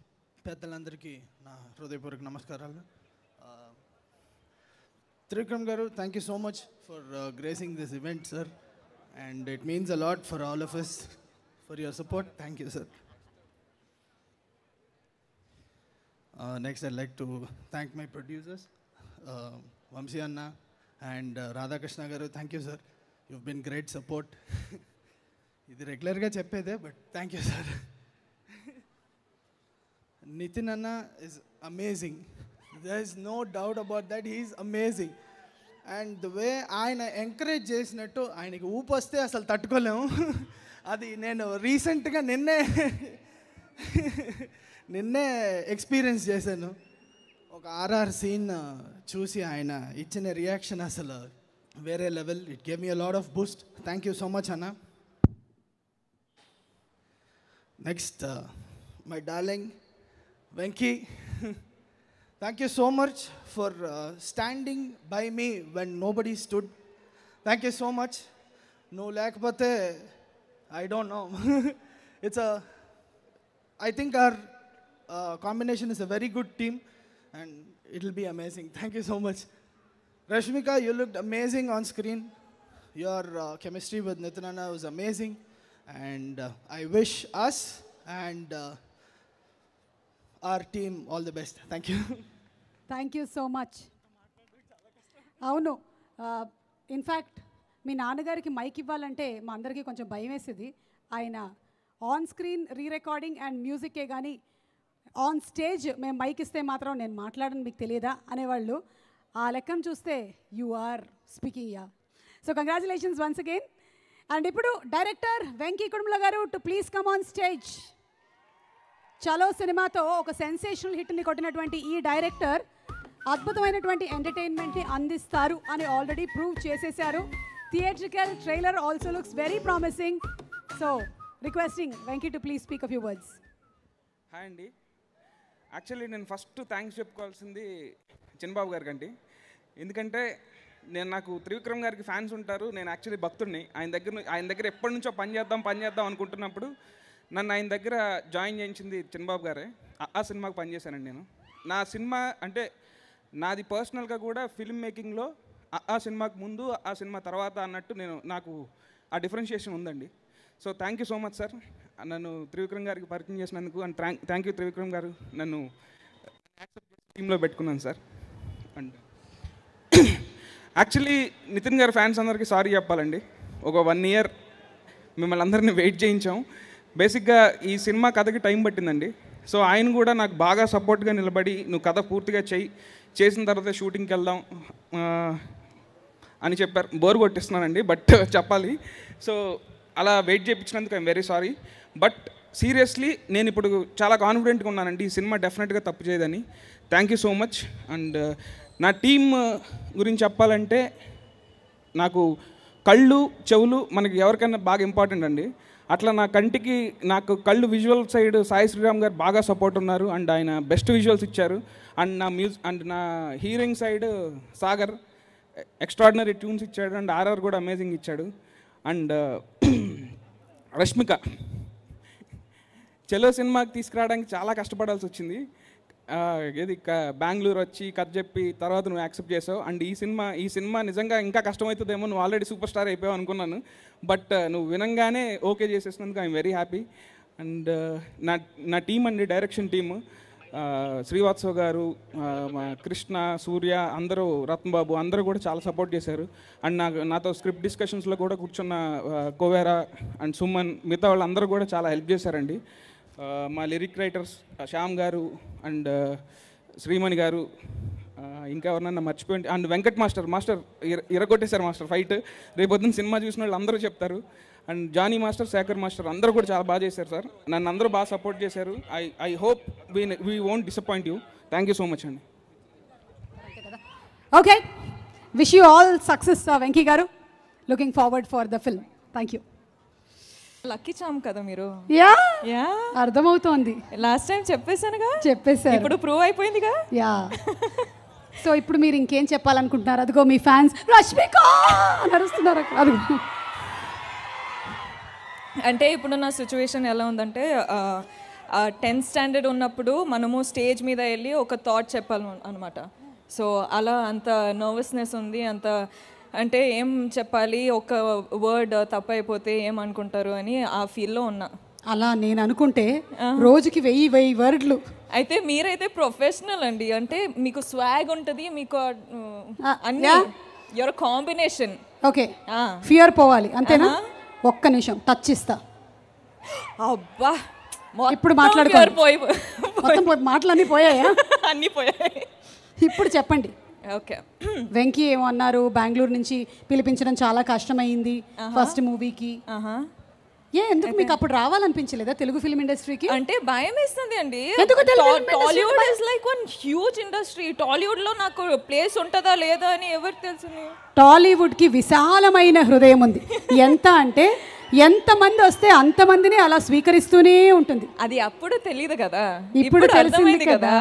K: పెద్దలందరికీ నా హృదయపూర్వక నమస్కారాలు. త్రివిక్రమ్ గారు, thank you so much for gracing this event sir, and it means a lot for all of us for your support. Thank you, sir. Next, I'd like to thank my producers, Vamsi Anna and Radhakrishna Garu. Thank you, sir. You've been great support. ఇది రెగ్యులర్గా చెప్పేదే, but thank you sir. Nithin అన్న is amazing. There is no doubt about that. He is amazing. And the way ఆయన ఎంకరేజ్ చేసినట్టు ఆయనకి ఊపు వస్తే అసలు తట్టుకోలేము. అది నేను రీసెంట్గా నిన్నే ఎక్స్పీరియన్స్ చేశాను. ఒక ఆర్ఆర్ సీన్ చూసి ఆయన ఇచ్చిన రియాక్షన్ అసలు వేరే level. It gave me a lot of boost. Thank you so much అన్న. Next my darling Venky, thank you so much for standing by me when nobody stood. Thank you so much. నువ్వు లేకపోతే I don't know. I think our combination is a very good team and it will be amazing. Thank you so much. Rashmika, you looked amazing on screen. Your chemistry with Nitin Anna was amazing, and I wish us and our team all the best. Thank you.
A: Thank you so much. అవును, ఇన్ఫ్యాక్ట్ మీ నాన్నగారికి మైక్ ఇవ్వాలంటే మా అందరికీ కొంచెం భయం వేసేది. ఆయన on screen re recording and మ్యూజిక్కే కానీ ఆన్ స్టేజ్ మేము మైక్ ఇస్తే మాత్రం నేను మాట్లాడను మీకు తెలియదా అనేవాళ్ళు. ఆ లెక్కను చూస్తే you are speaking. Yeah, so congratulations once again. And ఇప్పుడు డైరెక్టర్ వెంకీ కుడుముల గారు to please come on stage. Chalo సినిమాతో ఒక సెన్సేషనల్ హిట్ని కొట్టినటువంటి ఈ డైరెక్టర్ అద్భుతమైనటువంటి ఎంటర్టైన్మెంట్ని అందిస్తారు అని ఆల్రెడీ ప్రూవ్ చేసేశారు. Theatrical trailer also looks very promising. So, requesting Venki to please speak a few words.
L: Hi Andy. Actually, నేను ఫస్ట్ థ్యాంక్స్ చెప్పుకోవాల్సింది చిన్నబాబు గారికి అండి. ఎందుకంటే నాకు త్రివిక్రమ్ గారికి ఫ్యాన్స్ ఉంటారు. నేను యాక్చువల్లీ భక్తుడిని. ఆయన దగ్గర ఎప్పటి నుంచో పని చేద్దాం అనుకుంటున్నప్పుడు నన్ను ఆయన దగ్గర జాయిన్ చేయించింది చిన్నబాబు గారే. ఆ సినిమాకి పనిచేశానండి నేను. నా సినిమా అంటే నాది పర్సనల్గా కూడా ఫిల్మ్ మేకింగ్లో ఆ సినిమాకి ముందు ఆ సినిమా తర్వాత అన్నట్టు నాకు ఆ డిఫరెన్షియేషన్ ఉందండి. So thank you so much sir, నన్ను త్రివిక్రమ్ గారికి పరిచయం చేసినందుకు. అండ్ థ్యాంక్ యూ త్రివిక్రమ్ గారు, నన్ను టీంలో పెట్టుకున్నాను సార్. అండ్ యాక్చువల్లీ నితిన్ గారి ఫ్యాన్స్ అందరికీ సారీ చెప్పాలండి. ఒక 1 year మిమ్మల్ని అందరినీ వెయిట్ చేయించాం. బేసిక్గా ఈ సినిమా కథకి టైం పట్టిందండి. సో ఆయన కూడా నాకు బాగా సపోర్ట్గా నిలబడి నువ్వు కథ పూర్తిగా చేసిన తర్వాత షూటింగ్కి వెళ్దాం అని చెప్పారు. బోర్ కొట్టిస్తున్నానండి, బట్ చెప్పాలి. సో అలా వెయిట్ చేయించినందుకు I'm very sorry. But seriously నేను ఇప్పుడు చాలా కాన్ఫిడెంట్గా ఉన్నానండి, ఈ సినిమా డెఫినెట్గా తప్పు చేయదని. Thank you so much. And నా టీమ్ గురించి చెప్పాలంటే నాకు కళ్ళు చెవులు మనకి ఎవరికైనా బాగా ఇంపార్టెంట్ అండి. అట్లా నా కంటికి నాకు కళ్ళు విజువల్ సైడ్ సాయి శ్రీరామ్ గారు బాగా సపోర్ట్ ఉన్నారు. అండ్ ఆయన బెస్ట్ విజువల్స్ ఇచ్చారు. అండ్ నా hearing side Sagar extraordinary tunes ఇచ్చాడు. అండ్ ఆర్ఆర్ కూడా అమేజింగ్ ఇచ్చాడు. అండ్ రష్మిక చలో సినిమాకి తీసుకురావడానికి చాలా కష్టపడాల్సి వచ్చింది. ఏది బెంగళూరు వచ్చి కథ చెప్పి తర్వాత నువ్వు యాక్సెప్ట్ చేసావు. అండ్ ఈ సినిమా నిజంగా ఇంకా కష్టమవుతుందేమో, నువ్వు ఆల్రెడీ సూపర్ స్టార్ అయిపోయావు అనుకున్నాను. బట్ నువ్వు వినంగానే ఓకే చేసేసినందుకు ఐఎమ్ వెరీ హ్యాపీ. అండ్ నా టీం అండి, డైరెక్షన్ టీము, శ్రీవాత్సవ్ గారు, మా కృష్ణ, సూర్య, అందరూ, రత్నబాబు అందరూ కూడా చాలా సపోర్ట్ చేశారు. అండ్ నాతో స్క్రిప్ట్ డిస్కషన్స్లో కూడా కూర్చున్న కోవేరా అండ్ సుమన్, మిగతా వాళ్ళు అందరూ కూడా చాలా హెల్ప్ చేశారండి. మా లిరిక్ రైటర్స్ శ్యామ్ గారు అండ్ శ్రీమణి గారు, ఇంకా ఎవరన్నా మర్చిపోయింది, అండ్ వెంకట్ మాస్టర్ ఇరగొట్టేశారు మాస్టర్ ఫైట్. రేపొద్దున సినిమా చూసిన వాళ్ళు అందరూ చెప్తారు. And Johnny master, Shekar master అందరూ కూడా చాలా బాగా చేశారు సార్. నన్ను అందరూ బాగా సపోర్ట్ చేశారు. I hope we won't disappoint you. Thank you so much అండి.
A: Okay, wish you all success Venky గారు. Looking forward for the film. Thank you.
M: Lucky charm కదా మీరు.
A: యా
M: యా
A: అర్థమవుతోంది.
M: లాస్ట్ టైం చెప్పేశానుగా.
A: చెప్పేశారు.
M: ఇప్పుడు ప్రూవ్ అయిపోయిందిగా.
A: యా సో ఇప్పుడు మీరు ఇంకేం చెప్పాలనుకుంటున్నారు? అదిగో మీ ఫ్యాన్స్ రష్మిక నడుస్తున్నారు అక్కడ. అదిగో.
M: అంటే ఇప్పుడు నా సిచ్యువేషన్ ఎలా ఉందంటే 10th స్టాండర్డ్ ఉన్నప్పుడు మనము స్టేజ్ మీద వెళ్ళి ఒక థాట్ చెప్పాలి అనమాట. సో అలా అంత నర్వస్నెస్ ఉంది. అంత అంటే ఏం చెప్పాలి, ఒక వర్డ్ తప్పైపోతే ఏమనుకుంటారు అని ఆ ఫీల్లో ఉన్నా.
A: అలా నేను అనుకుంటే రోజుకి 1000 వర్డ్లు.
M: అయితే మీరైతే ప్రొఫెషనల్ అండి. అంటే మీకు స్వాగ్ ఉంటుంది, మీకు అన్ని యువర్ కాంబినేషన్.
A: ఓకే, ఫియర్ పోవాలి అంతేనా? ఒక్క నిమిషం టచ్ ఇస్తా.
M: అబ్బా,
A: ఇప్పుడు మాట్లాడుకో. మాటలన్నీ పోయాయా?
M: అన్నీ పోయాయి.
A: ఇప్పుడు చెప్పండి.
M: ఓకే,
A: వెంకీ ఏమన్నారు, బెంగళూరు నుంచి పిలిపించడం చాలా కష్టమైంది ఫస్ట్ మూవీకి. ఎందుకు మీకు అప్పుడు రావాలనిపించలేదా తెలుగు ఫిల్మ్ ఇండస్ట్రీకి?
M: అంటే భయం వేస్తుంది అండి.
A: Tollywood
M: is like one huge industry. Tollywood లో నాకు ప్లేస్ ఉంటుందా లేదా అని ఎవరికి తెలుసు?
A: టాలీవుడ్ కి విశాలమైన హృదయం ఉంది. ఎంత అంటే ఎంతమంది వస్తే అంతమందిని అలా స్వీకరిస్తూనే ఉంటుంది.
M: అది అప్పుడు తెలియదు కదా,
A: ఇప్పుడు తెలిసింది కదా.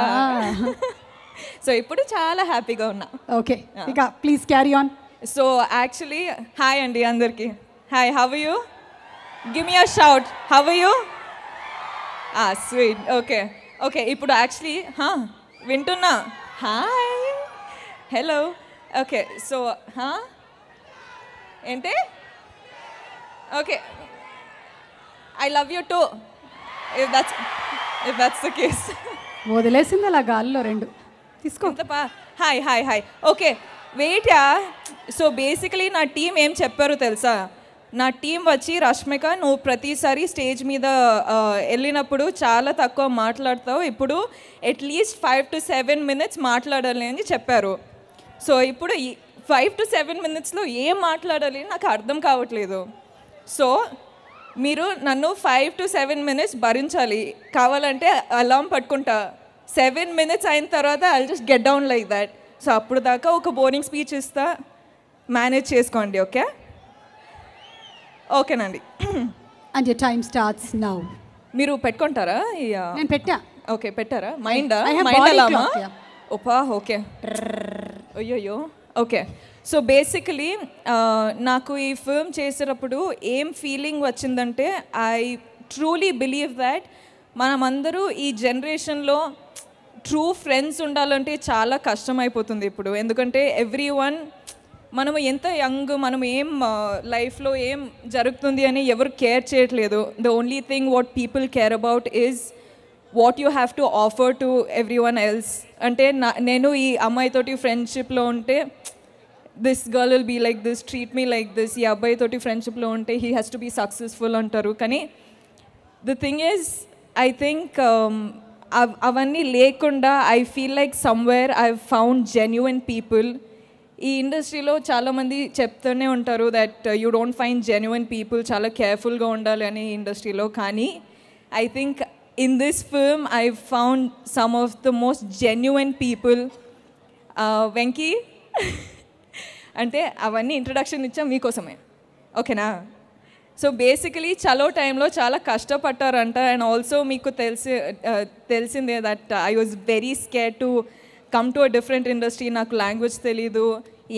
M: సో ఇప్పుడు చాలా హ్యాపీగా ఉన్నా.
A: ఓకే, ఇక please carry on.
M: So actually hi అండి అందరికి. Hi, how are you? Give me a shout. How are you? Sweet. Okay okay, ఇప్పుడు యాక్చువల్లీ వింటున్నా. Hi, hello. ఓకే, సో ఏంటి? Okay, I love you too, if that's the case.
A: వదిలేసింది అలా గాల్లో రెండు. తీసుకో.
M: Hi hi hi. Okay wait yeah. So basically నా టీం ఏం చెప్పారు తెలుసా? నా టీం వచ్చి, రష్మిక నువ్వు ప్రతిసారి స్టేజ్ మీద వెళ్ళినప్పుడు చాలా తక్కువ మాట్లాడతావు, ఇప్పుడు అట్లీస్ట్ 5 to 7 minutes మాట్లాడాలి అని చెప్పారు. సో ఇప్పుడు 5 to 7 minutesలో ఏం మాట్లాడాలి నాకు అర్థం కావట్లేదు. సో మీరు నన్ను 5 to 7 minutes భరించాలి. కావాలంటే అలారం పట్టుకుంటా, 7 minutes అయిన తర్వాత I'll just get down like that. So అప్పుడు దాకా ఒక బోరింగ్ స్పీచ్ ఇస్తా, మేనేజ్ చేసుకోండి. ఓకే ఓకేనండి.
A: And your time starts now.
M: మీరు పెట్టుకుంటారా?
A: నేను పెట్టా.
M: ఓకే, పెట్టారా? మైండ్
A: అలామా?
M: ఓపా, ఓకే. అయ్యో, ఓకే. సో బేసికలీ నాకు ఈ ఫిల్మ్ చేసేటప్పుడు ఏం ఫీలింగ్ వచ్చిందంటే, ఐ ట్రూలీ బిలీవ్ దాట్ మనమందరూ ఈ జనరేషన్లో ట్రూ ఫ్రెండ్స్ ఉండాలంటే చాలా కష్టమైపోతుంది ఇప్పుడు. ఎందుకంటే ఎవ్రీవన్, మనము ఎంత యంగ్, మనం ఏం లైఫ్లో ఏం జరుగుతుంది అని ఎవరు కేర్ చేయట్లేదు. The only thing what people care about is what you have to offer to everyone else. అంటే నేను ఈ అమ్మాయితోటి ఫ్రెండ్షిప్లో ఉంటే this girl will be like this, treat me like this. ఈ అబ్బాయితోటి ఫ్రెండ్షిప్లో ఉంటే he has to be successful అంటారు. కానీ the thing is, I think అవన్నీ లేకుండా I feel like somewhere I found genuine people. ఈ ఇండస్ట్రీలో చాలామంది చెప్తూనే ఉంటారు that you don't find genuine people, చాలా కేర్ఫుల్గా ఉండాలి అని ఇండస్ట్రీలో. కానీ I think in this film I found some of the most genuine people. Venky అంటే అవన్నీ ఇంట్రడక్షన్ ఇచ్చా మీకోసమే, ఓకేనా? సో బేసికలీ చలో టైంలో చాలా కష్టపడ్డారంట. అండ్ ఆల్సో మీకు తెలిసిందే that I was very scared to come to a different industry. నాకు లాంగ్వేజ్ తెలీదు,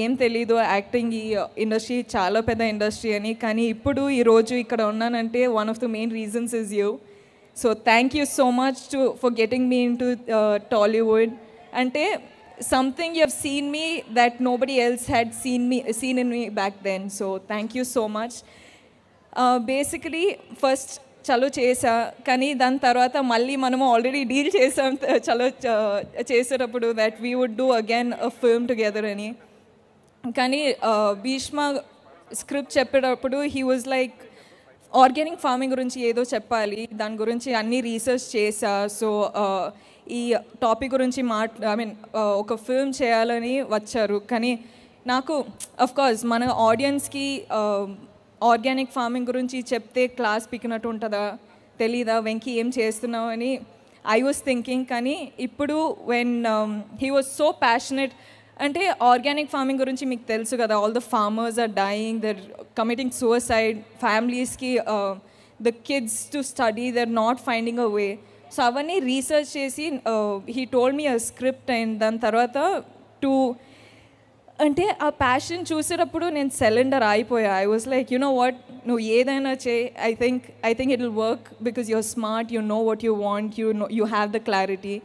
M: ఏం తెలీదు. యాక్టింగ్ ఈ ఇండస్ట్రీ చాలా పెద్ద ఇండస్ట్రీ అని. కానీ ఇప్పుడు ఈరోజు ఇక్కడ ఉన్నానంటే one of the main reasons is you. So thank you so much for getting me into Tollywood. Ante something you have seen me that nobody else had seen in me back then. So thank you so much. Basically first చలో చేసా, కానీ దాని తర్వాత మళ్ళీ మనము ఆల్రెడీ డీల్ చేసాం చలో చేసేటప్పుడు that we would do again a film together అని. కానీ భీష్మ స్క్రిప్ట్ చెప్పేటప్పుడు he was like organic farming గురించి ఏదో చెప్పాలి, దాని గురించి అన్నీ రీసెర్చ్ చేసా. సో ఈ టాపిక్ గురించి ఒక ఫిల్మ్ చేయాలని వచ్చారు. కానీ నాకు అఫ్కోర్స్ మన ఆడియన్స్కి ఆర్గానిక్ ఫార్మింగ్ గురించి చెప్తే క్లాస్ పిక్కినట్టు ఉంటుందా, తెలీదా, వెంకీ ఏం చేస్తున్నావు అని ఐ వాజ్ థింకింగ్. కానీ ఇప్పుడు when he was so passionate, అంటే ఆర్గానిక్ ఫార్మింగ్ గురించి మీకు తెలుసు కదా, all the farmers are dying, they're committing suicide, ఫ్యామిలీస్కి the kids to study, they're not finding a way. So అవన్నీ రీసెర్చ్ చేసి he told me a script and దాని తర్వాత అంటే ఆ ప్యాషన్ చూసేటప్పుడు నేను సిలిండర్ అయిపోయా. I was like you know what, నువ్వు ఏదైనా I think it will work because you're smart, you know what you want, you have the clarity.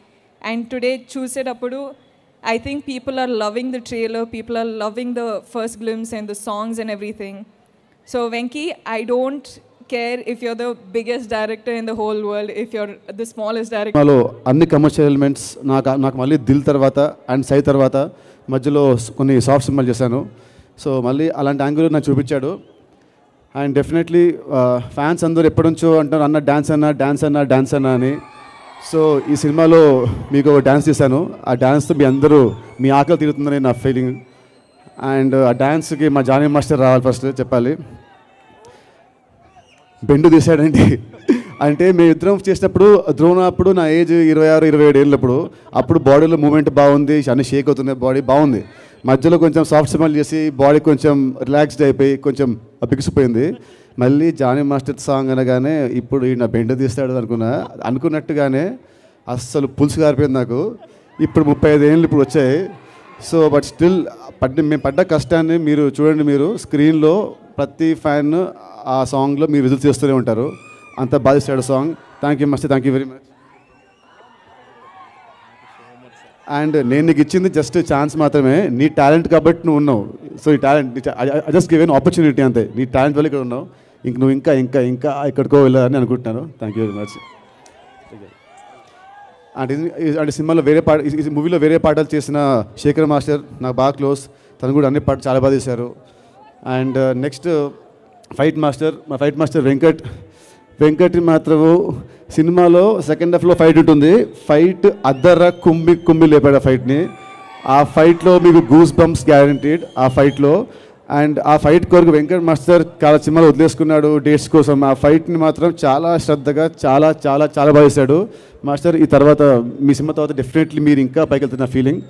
M: And today చూసేటప్పుడు I think people are loving the trailer, people are loving the first glimpse and the songs and everything. So Venki, I don't care if you're the biggest director in the whole world, if you're the smallest director.
N: మాలో అన్ని కమర్షియల్ ఎలిమెంట్స్ నాకు మళ్ళీ దిల్ తర్వాత అండ్ సై తర్వాత మధ్యలో కొన్ని సాఫ్ట్ సినిమాలు చేశాను. సో మళ్ళీ అలాంటి యాంగిల్ నాకు చూపించాడు. అండ్ డెఫినెట్లీ ఫ్యాన్స్ అందరూ ఎప్పటి నుంచో అంటారు అన్న డ్యాన్స్ అన్న అని. సో ఈ సినిమాలో మీకు డ్యాన్స్ చేశాను. ఆ డ్యాన్స్తో మీ అందరూ మీ ఆకలి తీరుతుందని నా ఫీలింగ్. అండ్ ఆ డ్యాన్స్కి మా జానీ మాస్టర్ రావాలి, ఫస్ట్ చెప్పాలి. బెండు తీశాడండి. అంటే మేమిద్దరం చేసినప్పుడు ద్రోణ అప్పుడు నా ఏజ్ 26-27 ఏళ్ళప్పుడు, అప్పుడు బాడీలో మూమెంట్ బాగుంది, అన్ని షేక్ అవుతుంది, బాడీ బాగుంది. మధ్యలో కొంచెం సాఫ్ట్ సినిమాలు చేసి బాడీ కొంచెం రిలాక్స్డ్ అయిపోయి కొంచెం బిగిసిపోయింది. మళ్ళీ జానీ మాస్టర్ సాంగ్ అనగానే ఇప్పుడు ఈయన బెండ తీస్తాడు అనుకున్నట్టుగానే అస్సలు పులుసు గారిపోయింది నాకు. ఇప్పుడు 35 ఏళ్ళు ఇప్పుడు వచ్చాయి. సో బట్ స్టిల్ మేము పడ్డ కష్టాన్ని మీరు చూడండి, మీరు స్క్రీన్లో ప్రతి ఫ్యాన్ ఆ సాంగ్లో మీరు విజిల్ చేస్తూనే ఉంటారు. అంత బాధిస్తాడు song. Thank you much, thank you very much. And నేను నీకు ఇచ్చింది జస్ట్ ఛాన్స్ మాత్రమే, నీ టాలెంట్ కాబట్టి నువ్వు ఉన్నావు. సో ఈ talent I just give an opportunity అంతే. నీ టాలెంట్ వల్ల ఇక్కడ ఉన్నావు, ఇంక నువ్వు ఇంకా ఇంకా ఇంకా ఎక్కడికో వెళ్ళాలని అనుకుంటున్నాను. Thank you very much. అంటే సినిమాలో మూవీలో వేరే పాటలు చేసిన శేఖర్ మాస్టర్ నాకు బాగా క్లోజ్, తను కూడా అన్ని పాటలు చాలా బాగా చేశారు. And next fight master Venkat మాత్రము సినిమాలో సెకండ్ హాఫ్లో ఫైట్ ఉంటుంది. ఫైట్ అద్దర కుంభి లేపాడు ఆ ఫైట్ని. ఆ ఫైట్లో మీకు గూస్ బంప్స్ గ్యారంటీడ్ ఆ ఫైట్లో. అండ్ ఆ ఫైట్ కొరకు వెంకట్ మాస్టర్ చాలా సినిమాలు వదిలేసుకున్నాడు డేట్స్ కోసం. ఆ ఫైట్ని మాత్రం చాలా శ్రద్ధగా చాలా చాలా చాలా బాగా చేశాడు మాస్టర్. ఈ తర్వాత మీ సినిమా తర్వాత డెఫినెట్లీ మీరు ఇంకా పైకి వెళ్తున్న ఫీలింగ్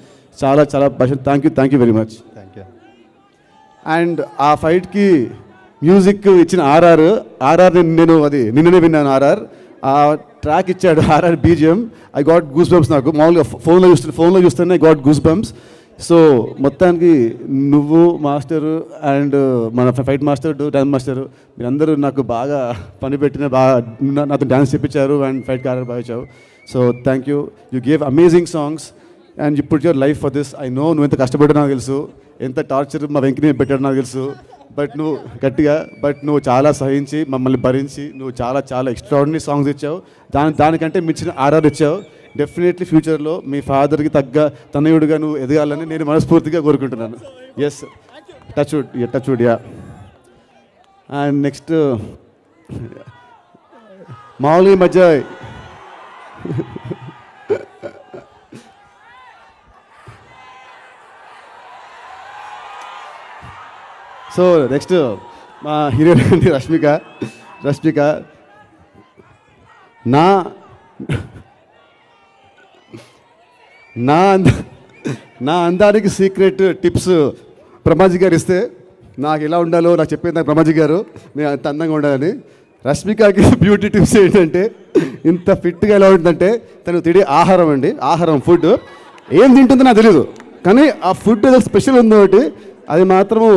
N: చాలా చాలా thank you very much. And ఆ ఫైట్కి మ్యూజిక్ ఇచ్చిన ఆర్ఆర్ నేను అది నిన్ననే విన్నాను. ఆ ట్రాక్ ఇచ్చాడు RR BGM. I got goose bumps. నాకు మామూలుగా ఫోన్లో చూస్తేనే I got goose bumps. So మొత్తానికి నువ్వు మాస్టరు అండ్ మన ఫైట్ మాస్టర్ డాన్స్ మాస్టర్ మీరందరూ నాకు బాగా పని పెట్టిన బాగా నాతో డ్యాన్స్ చెప్పించారు అండ్ ఫైట్ కారర్ బాగా ఇచ్చావు. So thank you. You gave amazing songs and you put your life for this. I know నువ్వు ఎంత కష్టపడ్డా నాకు తెలుసు, ఎంత టార్చర్ మా వెంకని పెట్టాడు నాకు తెలుసు. బట్ నువ్వు చాలా సహించి మమ్మల్ని భరించి నువ్వు చాలా చాలా ఎక్స్ట్రాడినరీ సాంగ్స్ ఇచ్చావు. దానికంటే మించిన ఆర్ఆర్ ఇచ్చావు. డెఫినెట్లీ ఫ్యూచర్లో మీ ఫాదర్కి తగ్గ తనయుడిగా నువ్వు ఎదగాలని నేను మనస్ఫూర్తిగా కోరుకుంటున్నాను. Yes, touch wood yeah. And next మామూలుగా ఈ మధ్య సో నెక్స్ట్ మా హీరోయిన్ అండి రష్మిక. నా అందానికి సీక్రెట్ టిప్స్ ప్రమాజీ గారు ఇస్తే నాకు ఎలా ఉండాలో నాకు చెప్పేది నాకు ప్రమాజీ గారు, నేను అంత అందంగా ఉండాలని. రష్మికకి బ్యూటీ టిప్స్ ఏంటంటే ఇంత ఫిట్గా ఎలా ఉంటుందంటే తను తినే ఆహారం ఫుడ్ ఏం తింటుందో నాకు తెలీదు, కానీ ఆ ఫుడ్ ఏదో స్పెషల్ ఉంది ఒకటి, అది మాత్రము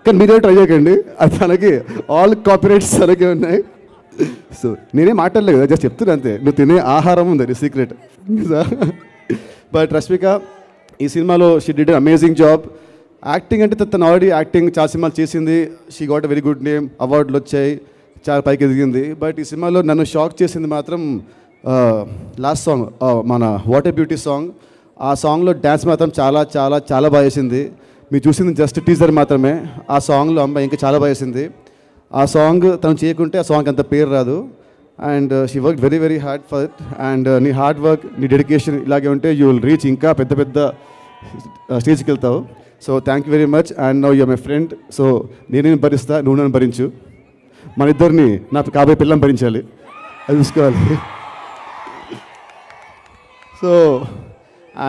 N: కానీ మీరే ట్రై చేయకండి. అది తనకి ఆల్ కాపీరైట్స్ తనకే ఉన్నాయి. సో నేనేం మాట్లాడలేదు కదా, జస్ట్ చెప్తున్నా అంతే. నువ్వు తినే ఆహారం ఉంది సీక్రెట్. బట్ రష్మిక ఈ సినిమాలో she did amazing job. Acting అంటే తను ఆల్రెడీ యాక్టింగ్ చాలా సినిమాలు చేసింది. She got a very good name, అవార్డులు వచ్చాయి, చాలా పైకి ఎదిగింది. బట్ ఈ సినిమాలో నన్ను షాక్ చేసింది మాత్రం లాస్ట్ సాంగ్, మన వాట్ ఏ బ్యూటీ సాంగ్. ఆ సాంగ్లో డ్యాన్స్ మాత్రం చాలా చాలా చాలా బాగా వేసింది. మీరు చూసింది జస్ట్ టీజర్ మాత్రమే. ఆ సాంగ్లో అమ్మాయి ఇంకా చాలా బాగా వేసింది. ఆ సాంగ్ తను చేయకుంటే ఆ సాంగ్ అంత పేరు రాదు. And she work very very hard for it. And నీ హార్డ్ వర్క్, నీ డెడికేషన్ ఇలాగే ఉంటే యూ విల్ రీచ్ ఇంకా పెద్ద పెద్ద స్టేజ్కి వెళ్తావు. So thank you very much. And now you're my friend. So నేనేం భరిస్తా, నువ్వు నన్ను భరించు. మన ఇద్దరిని నాకు కాబోయే పిల్లని భరించాలి, అది చూసుకోవాలి. సో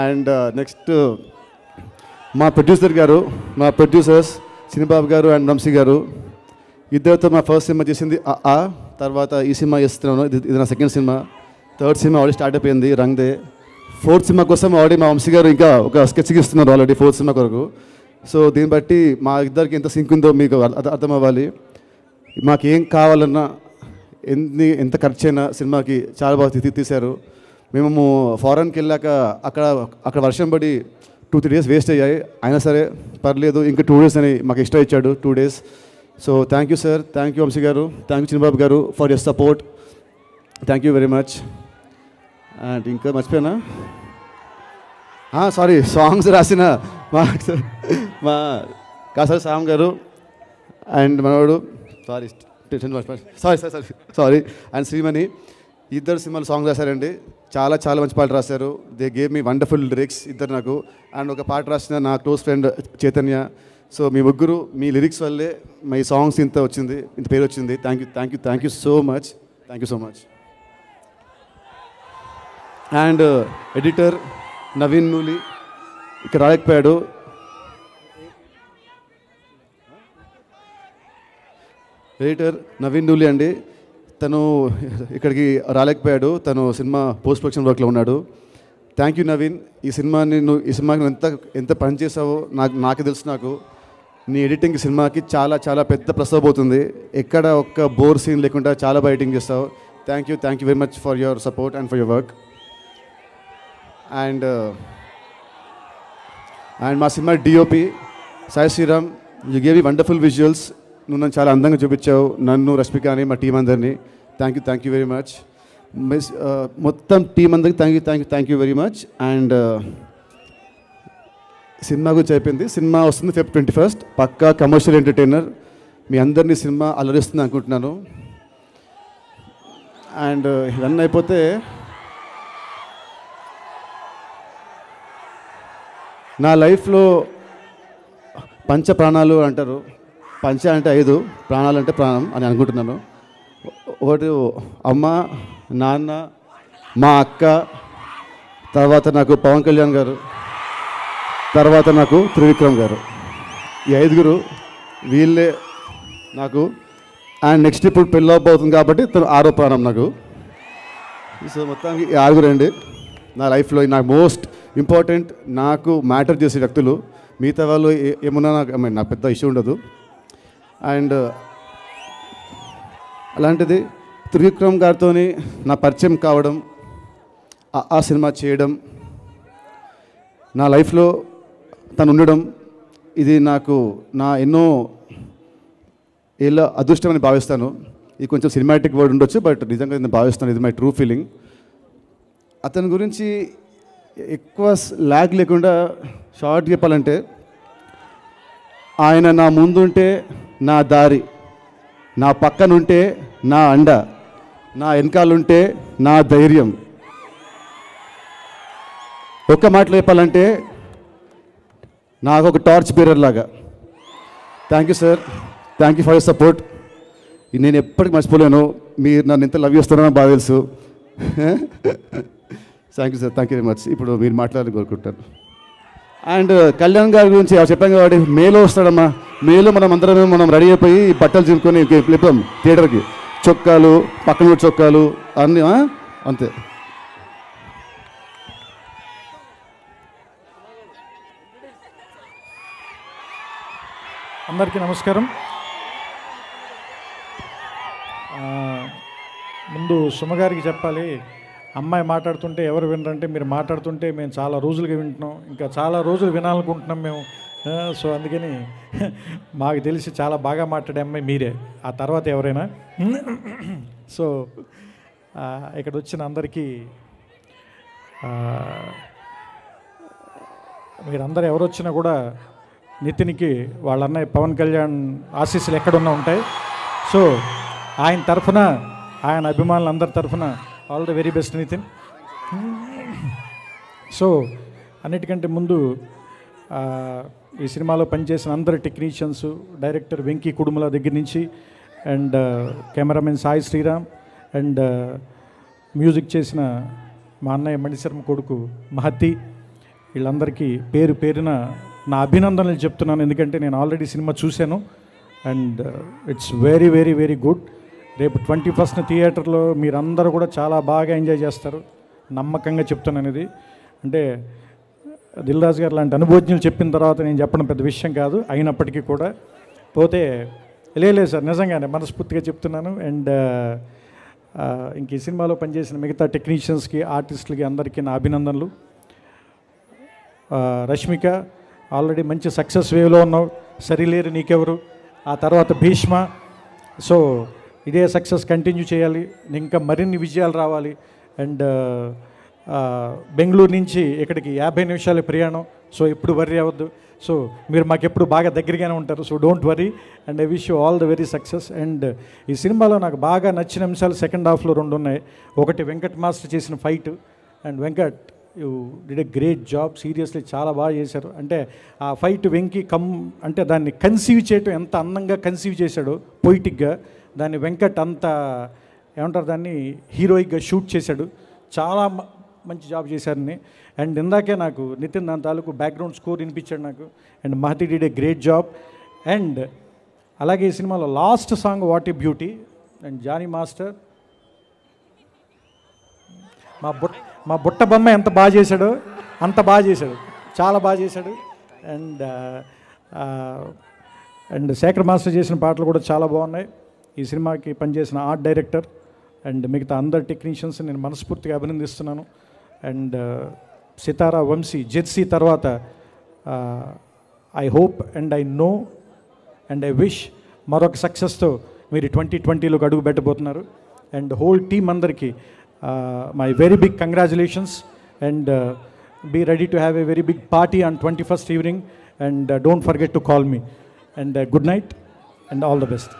N: అండ్ నెక్స్ట్ మా ప్రొడ్యూసర్ గారు, మా ప్రొడ్యూసర్స్ చిన్నబాబు గారు అండ్ వంశీ గారు, ఇద్దరితో మా ఫస్ట్ సినిమా చేసింది ఆ తర్వాత ఈ సినిమా చేస్తున్నాను. ఇది నా second cinema. Third cinema already start అయిపోయింది, రంగ్దే. ఫోర్త్ సినిమా కోసం ఆల్రెడీ మా వంశీ గారు ఇంకా ఒక స్కెచ్కి ఇస్తున్నారు ఆల్రెడీ ఫోర్త్ సినిమా కొరకు. సో దీన్ని బట్టి మా ఇద్దరికి ఎంత సింక్ ఉందో మీకు అర్థం అవ్వాలి. మాకేం కావాలన్నా ఎంత ఖర్చు అయినా సినిమాకి చాలా బాగా తీశారు. మేము ఫారెన్కి వెళ్ళాక అక్కడ వర్షం పడి 2-3 days వేస్ట్ అయ్యాయి. అయినా సరే పర్లేదు, ఇంకా 2 days అని మాకు ఎక్స్ట్రా ఇచ్చాడు, 2 days. So thank you sir, thank you Vamsi గారు, థ్యాంక్ యూ చిన్నబాబు గారు for your support. Thank you very much. And ఇంకా మర్చిపోయానా? సారీ, సాంగ్స్ రాసిన మా కాసారి సామ్ గారు అండ్ మనవాడు సారీ అండ్ శ్రీమణి, ఇద్దరు సినిమాలు సాంగ్ రాశారండి. చాలా చాలా మంచి పాటలు రాశారు. They gave me wonderful lyrics ఇద్దరు నాకు. అండ్ ఒక పాట రాసిన నా క్లోజ్ ఫ్రెండ్ చైతన్య. సో మీ ముగ్గురు మీ లిరిక్స్ వల్లే మీ సాంగ్స్ ఇంత వచ్చింది, ఇంత పేరు వచ్చింది. Thank you so much. Thank you so much. And editor Naveen Nooli ఇక్కడ రాలేకపోయాడు. ఎడిటర్ నవీన్ నూలి అండి, తను ఇక్కడికి రాలేకపోయాడు. తను సినిమా పోస్ట్ ప్రొడక్షన్ వర్క్లో ఉన్నాడు. Thank you Naveen. ఈ సినిమాకి నువ్వు ఎంత పని చేసావో నాకు తెలుసు. నాకు నీ ఎడిటింగ్ సినిమాకి చాలా చాలా పెద్ద ప్లస్ అవబోతుంది. ఎక్కడ ఒక్క బోర్ సీన్ లేకుండా చాలా బాగా ఎడిటింగ్ చేస్తావు. Thank you very much for your support and for your work. And మా cinema DOP Sai Sriram, you gave you wonderful visuals. నువ్వు నన్ను చాలా అందంగా చూపించావు, నన్ను రష్మిక అని మా టీం అందరినీ. Thank you very much. మొత్తం టీం అందరికి thank you very much. And cinema గురించి అయిపోయింది. సినిమా వస్తుంది Feb 21st. పక్కా కమర్షియల్ ఎంటర్టైనర్. మీ అందరినీ సినిమా అలరిస్తుంది అనుకుంటున్నాను. అండ్ ఇవన్నీ అయిపోతే నా లైఫ్లో పంచ ప్రాణాలు అంటారు. పంచ అంటే 5, ప్రాణాలు అంటే ప్రాణం అని అనుకుంటున్నాను. ఒకటి అమ్మ, నాన్న, మా అక్క, తర్వాత నాకు పవన్ కళ్యాణ్ గారు, తర్వాత నాకు త్రివిక్రమ్ గారు. ఈ 5 వీళ్ళే నాకు. అండ్ నెక్స్ట్ ఇప్పుడు పెళ్ళి అవుతుంది కాబట్టి తను 6వ ప్రాణం నాకు. సో మొత్తానికి 6 అండి నా లైఫ్లో. నాకు మోస్ట్ ఇంపార్టెంట్, నాకు మ్యాటర్ చేసే వ్యక్తులు. మిగతా వాళ్ళు ఏమన్నా నాకు పెద్ద ఇష్యూ ఉండదు. అండ్ అలాంటిది త్రివిక్రమ్ గారితో నా పరిచయం కావడం, ఆ సినిమా చేయడం, నా లైఫ్లో తను ఉండడం, ఇది నాకు నా ఎన్నో ఏళ్ళ అదృష్టం అని భావిస్తాను. ఇది కొంచెం సినిమాటిక్ వర్డ్ ఉండొచ్చు, బట్ నిజంగా నేను భావిస్తాను. ఇది మై ట్రూ ఫీలింగ్. అతని గురించి ఎక్కువ ల్యాగ్ లేకుండా షార్ట్ చెప్పాలంటే, ఆయన నా ముందుంటే నా దారి, నా పక్కనుంటే నా అండ, నా వెనకాలంటే నా ధైర్యం. ఒక్క మాటలో చెప్పాలంటే నాకు ఒక టార్చ్ బేరర్ లాగా. Thank you sir, thank you for your support. నేను ఎప్పటికీ మర్చిపోలేను. మీరు నన్ను ఎంత లవ్ చేస్తున్నారో బాగా తెలుసు. Thank you sir, thank you very much. ఇప్పుడు మీరు మాట్లాడాలని కోరుకుంటాను. అండ్ కళ్యాణ్ గారి గురించి చెప్పాను కాబట్టి మేలో వస్తాడమ్మా. మేలో మనం రెడీ అయిపోయి బట్టలు చింపుకొని వెళ్ళిపోయాం థియేటర్కి. చొక్కాలు, పక్కన చొక్కాలు అన్నీ అంతే.
O: అందరికీ నమస్కారం. ముందు సుమగారికి చెప్పాలి, అమ్మాయి మాట్లాడుతుంటే ఎవరు వినరంటే మీరు మాట్లాడుతుంటే మేము చాలా రోజులుగా వింటున్నాం, ఇంకా చాలా రోజులు వినాలనుకుంటున్నాం మేము. సో అందుకని మాకు తెలిసి చాలా బాగా మాట్లాడే అమ్మాయి మీరే, ఆ తర్వాత ఎవరైనా. సో ఇక్కడ వచ్చిన అందరికీ మీరందరూ ఎవరు వచ్చినా కూడా నితిన్కి వాళ్ళ అన్నయ్య పవన్ కళ్యాణ్ ఆశీస్సులు ఎక్కడున్నా ఉంటాయి. సో ఆయన తరఫున, ఆయన అభిమానులందరి తరఫున all the very best Nithin. So అన్నిటికంటే ముందు ఈ సినిమాలో పనిచేసిన అందరు టెక్నీషియన్స్, డైరెక్టర్ వెంకీ కుడుముల దగ్గర నుంచి, and cameraman Sai Sriram, and music చేసిన మా అన్నయ్య మణిశర్మ కొడుకు మహతి, వీళ్ళందరికీ పేరు పేరున నా అభినందనలు చెప్తున్నాను. ఎందుకంటే నేను ఆల్రెడీ సినిమా చూశాను and it's very very very good. రేపు 21st థియేటర్లో మీరందరూ కూడా చాలా బాగా ఎంజాయ్ చేస్తారు, నమ్మకంగా చెప్తున్నాను. ఇది అంటే దిల్ రాజు గారు లాంటి అనుభవజ్ఞులు చెప్పిన తర్వాత నేను చెప్పడం పెద్ద విషయం కాదు, అయినప్పటికీ కూడా పోతే లేదు సార్, నిజంగానే మనస్ఫూర్తిగా చెప్తున్నాను. అండ్ ఇంక ఈ సినిమాలో పనిచేసిన మిగతా టెక్నీషియన్స్కి, ఆర్టిస్టులకి అందరికీ నా అభినందనలు. రష్మిక ఆల్రెడీ మంచి సక్సెస్ వేవ్లో ఉన్నావు, సరిలేరు నీకెవరు, ఆ తర్వాత భీష్మ. సో ఇదే సక్సెస్ కంటిన్యూ చేయాలి, ఇంకా మరిన్ని విజయాలు రావాలి. అండ్ బెంగళూరు నుంచి ఇక్కడికి 50 నిమిషాల ప్రయాణం, సో ఎప్పుడు వర్రీ అవ్వద్దు. సో మీరు మాకెప్పుడు బాగా దగ్గరగానే ఉంటారు, so don't worry. And I wish you all the very success. And ఈ సినిమాలో నాకు బాగా నచ్చిన అంశాలు సెకండ్ హాఫ్లో 2 ఉన్నాయి. ఒకటి వెంకట్ మాస్టర్ చేసిన fight, and Venkat you did a great job, seriously చాలా బాగా చేశారు. అంటే ఆ ఫైట్ వెంకీ అంటే దాన్ని కన్సీవ్ చేయటం ఎంత అందంగా కన్సీవ్ చేశాడు పొయిటిక్గా, దాన్ని వెంకట్ అంత ఏమంటారు దాన్ని హీరోయిక్గా షూట్ చేశాడు, చాలా మంచి జాబ్ చేశారని. అండ్ ఇందాకే నాకు నితిన్ దాని తాలూకు బ్యాక్గ్రౌండ్ స్కోర్ వినిపించాడు నాకు, and Mahati did a great job. And అలాగే ఈ సినిమాలో last song what a beauty, and Johnny master మా బుట్ట బొమ్మ ఎంత బాగా చేశాడో అంత బాగా చేశాడు, చాలా బాగా చేశాడు. అండ్ శేఖర్ మాస్టర్ చేసిన పాటలు కూడా చాలా బాగున్నాయి. ఈ సినిమాకి పనిచేసిన ఆర్ట్ డైరెక్టర్ అండ్ మిగతా అందరు టెక్నీషియన్స్ నేను మనస్ఫూర్తిగా అభినందిస్తున్నాను. అండ్ సితారా, వంశీ, జెర్సీ తర్వాత I hope and I know and I wish మరొక సక్సెస్తో మీరు 2020లోకి అడుగు పెట్టబోతున్నారు. అండ్ హోల్ టీమ్ అందరికీ my very big congratulations. And be ready to have a very big party on 21st evening, and don't forget to call me. And good night and all the best.